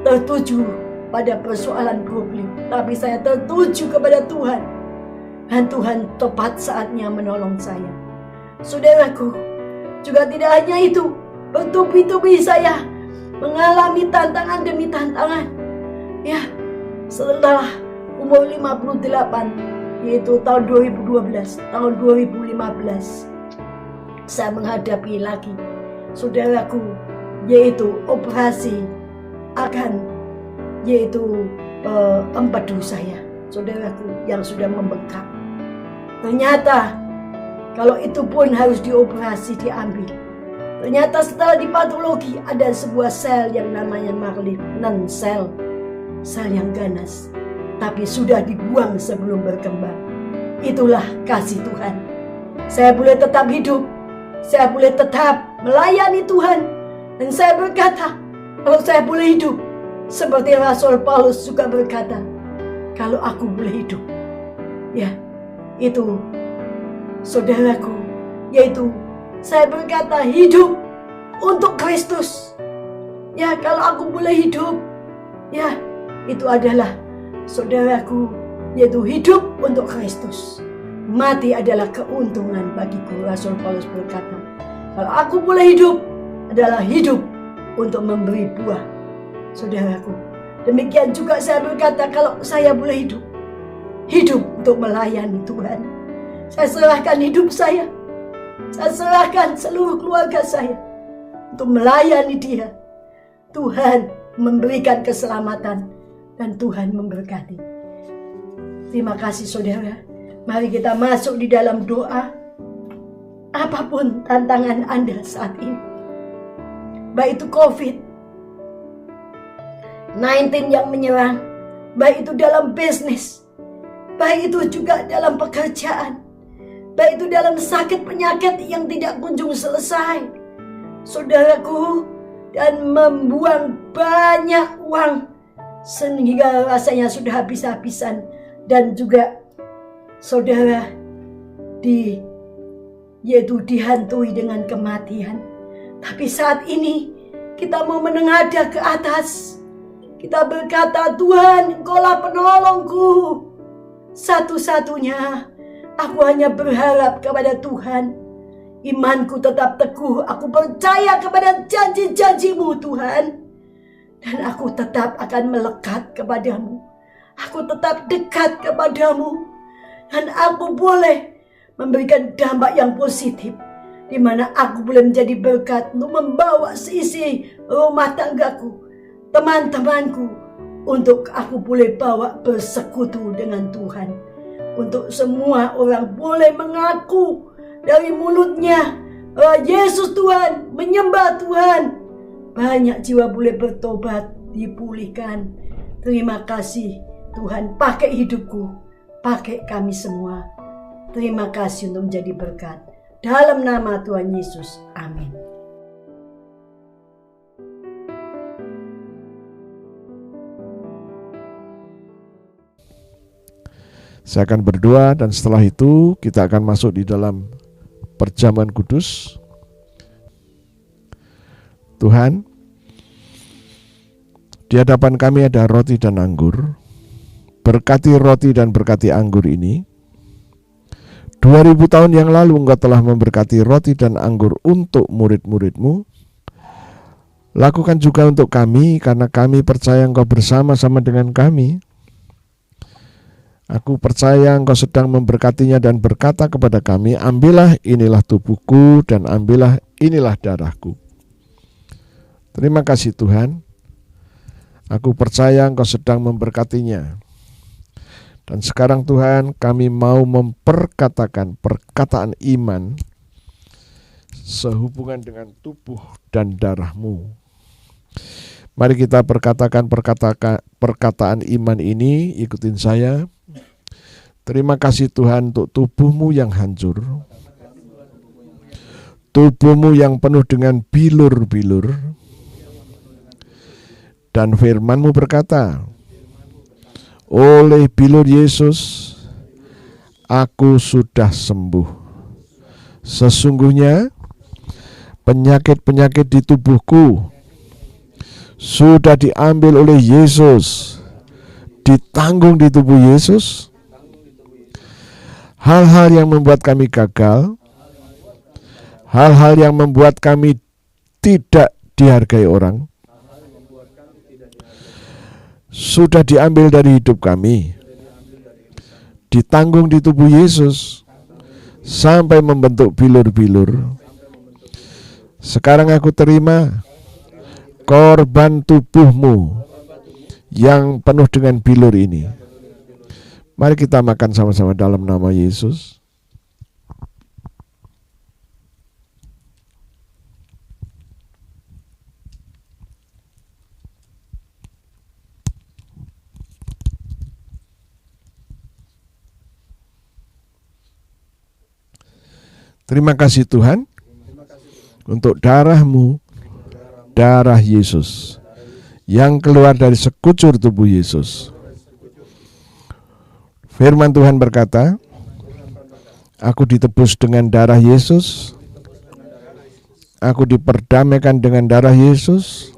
tertuju pada persoalan problem, tapi saya tertuju kepada Tuhan. Dan Tuhan tepat saatnya menolong saya. Saudaraku, juga tidak hanya itu, bertubi-tubi saya mengalami tantangan demi tantangan. Ya, setelah umur 58, yaitu tahun 2012, tahun 2015, saya menghadapi lagi, saudaraku, yaitu operasi akan yaitu empedu saya, saudaraku, yang sudah membengkak. Ternyata kalau itu pun harus dioperasi, diambil. Ternyata setelah dipatologi ada sebuah sel yang namanya malignant sel yang ganas, tapi sudah dibuang sebelum berkembang. Itulah kasih Tuhan. Saya boleh tetap hidup, saya boleh tetap melayani Tuhan, dan saya berkata, kalau saya boleh hidup, seperti Rasul Paulus juga berkata, kalau aku boleh hidup, ya, itu saudaraku, yaitu saya berkata hidup untuk Kristus. Ya, kalau aku boleh hidup, ya, itu adalah saudaraku, yaitu hidup untuk Kristus. Mati adalah keuntungan bagiku, Rasul Paulus berkata. Kalau aku boleh hidup, adalah hidup untuk memberi buah, saudaraku. Demikian juga saya berkata, kalau saya boleh hidup untuk melayani Tuhan. Saya serahkan hidup saya serahkan seluruh keluarga saya untuk melayani Dia. Tuhan memberikan keselamatan dan Tuhan memberkati. Terima kasih saudara. Mari kita masuk di dalam doa. Apapun tantangan Anda saat ini, baik itu COVID-19 yang menyerang, baik itu dalam bisnis, baik itu juga dalam pekerjaan, baik itu dalam sakit penyakit yang tidak kunjung selesai, saudaraku, dan membuang banyak uang sehingga rasanya sudah habis-habisan, dan juga saudara yaitu dihantui dengan kematian. Tapi saat ini kita mau menengadah ke atas. Kita berkata, Tuhan, Engkaulah penolongku. Satu-satunya aku hanya berharap kepada Tuhan. Imanku tetap teguh. Aku percaya kepada janji-janji-Mu, Tuhan. Dan aku tetap akan melekat kepadamu. Aku tetap dekat kepadamu. Dan aku boleh memberikan dampak yang positif, di mana aku boleh menjadi berkat untuk membawa seisi rumah tanggaku, teman-temanku, untuk aku boleh bawa bersekutu dengan Tuhan. Untuk semua orang boleh mengaku dari mulutnya, Yesus Tuhan, menyembah Tuhan. Banyak jiwa boleh bertobat, dipulihkan. Terima kasih Tuhan, pakai hidupku, pakai kami semua. Terima kasih untuk menjadi berkat. Dalam nama Tuhan Yesus. Amin. Saya akan berdoa dan setelah itu kita akan masuk di dalam perjamuan kudus. Tuhan, di hadapan kami ada roti dan anggur. Berkati roti dan berkati anggur ini. 2000 tahun yang lalu Engkau telah memberkati roti dan anggur untuk murid-murid-Mu. Lakukan juga untuk kami, karena kami percaya Engkau bersama-sama dengan kami. Aku percaya Engkau sedang memberkatinya dan berkata kepada kami, ambillah inilah tubuhku dan ambillah inilah darahku. Terima kasih Tuhan. Aku percaya Engkau sedang memberkatinya. Dan sekarang Tuhan, kami mau memperkatakan perkataan iman sehubungan dengan tubuh dan darah-Mu. Mari kita perkatakan perkataan iman ini, ikutin saya. Terima kasih Tuhan untuk tubuh-Mu yang hancur, tubuh-Mu yang penuh dengan bilur-bilur, dan firman-Mu berkata, oleh bilur Yesus, aku sudah sembuh. Sesungguhnya, penyakit-penyakit di tubuhku sudah diambil oleh Yesus, ditanggung di tubuh Yesus. Hal-hal yang membuat kami gagal, hal-hal yang membuat kami tidak dihargai orang, sudah diambil dari hidup kami, ditanggung di tubuh Yesus, sampai membentuk bilur-bilur. Sekarang aku terima korban tubuh-Mu yang penuh dengan bilur ini. Mari kita makan sama-sama dalam nama Yesus. Terima kasih Tuhan untuk darah-Mu, darah Yesus yang keluar dari sekucur tubuh Yesus. Firman Tuhan berkata, aku ditebus dengan darah Yesus, aku diperdamaikan dengan darah Yesus,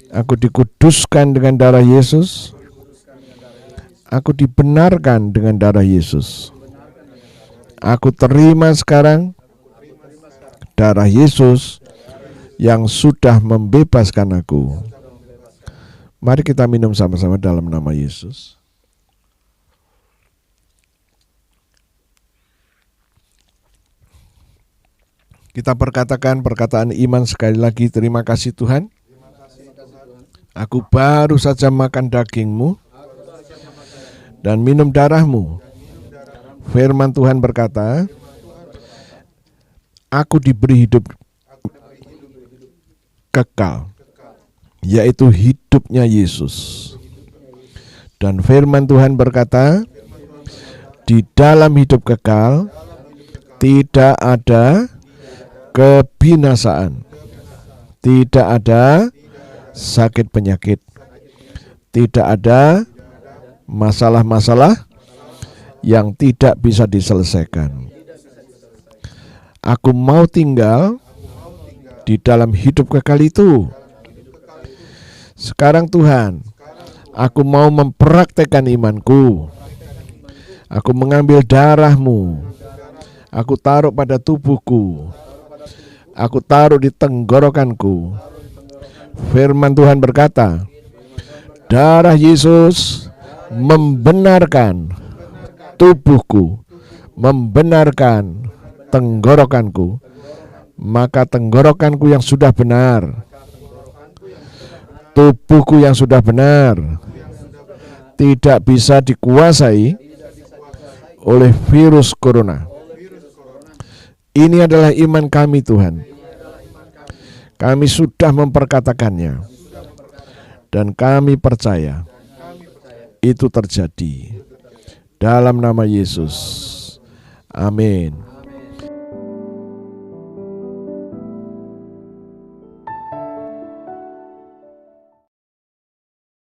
aku dikuduskan dengan darah Yesus, aku dibenarkan dengan darah Yesus. Aku terima sekarang darah Yesus yang sudah membebaskan aku. Mari kita minum sama-sama dalam nama Yesus. Kita perkatakan perkataan iman sekali lagi. Terima kasih Tuhan. Aku baru saja makan daging-Mu dan minum darah-Mu. Firman Tuhan berkata, aku diberi hidup kekal, yaitu hidupnya Yesus. Dan firman Tuhan berkata, di dalam hidup kekal tidak ada kebinasaan, tidak ada sakit penyakit, tidak ada masalah-masalah yang tidak bisa diselesaikan. Aku mau tinggal di dalam hidup kekal itu. Sekarang Tuhan, aku mau mempraktekkan imanku. Aku mengambil darah-Mu, aku taruh pada tubuhku, aku taruh di tenggorokanku. Firman Tuhan berkata, darah Yesus membenarkan tubuhku, membenarkan tenggorokanku. Maka tenggorokanku yang sudah benar, tubuhku yang sudah benar, tidak bisa dikuasai oleh virus corona. Ini adalah iman kami Tuhan. Kami sudah memperkatakannya dan kami percaya itu terjadi dalam nama Yesus. Amin.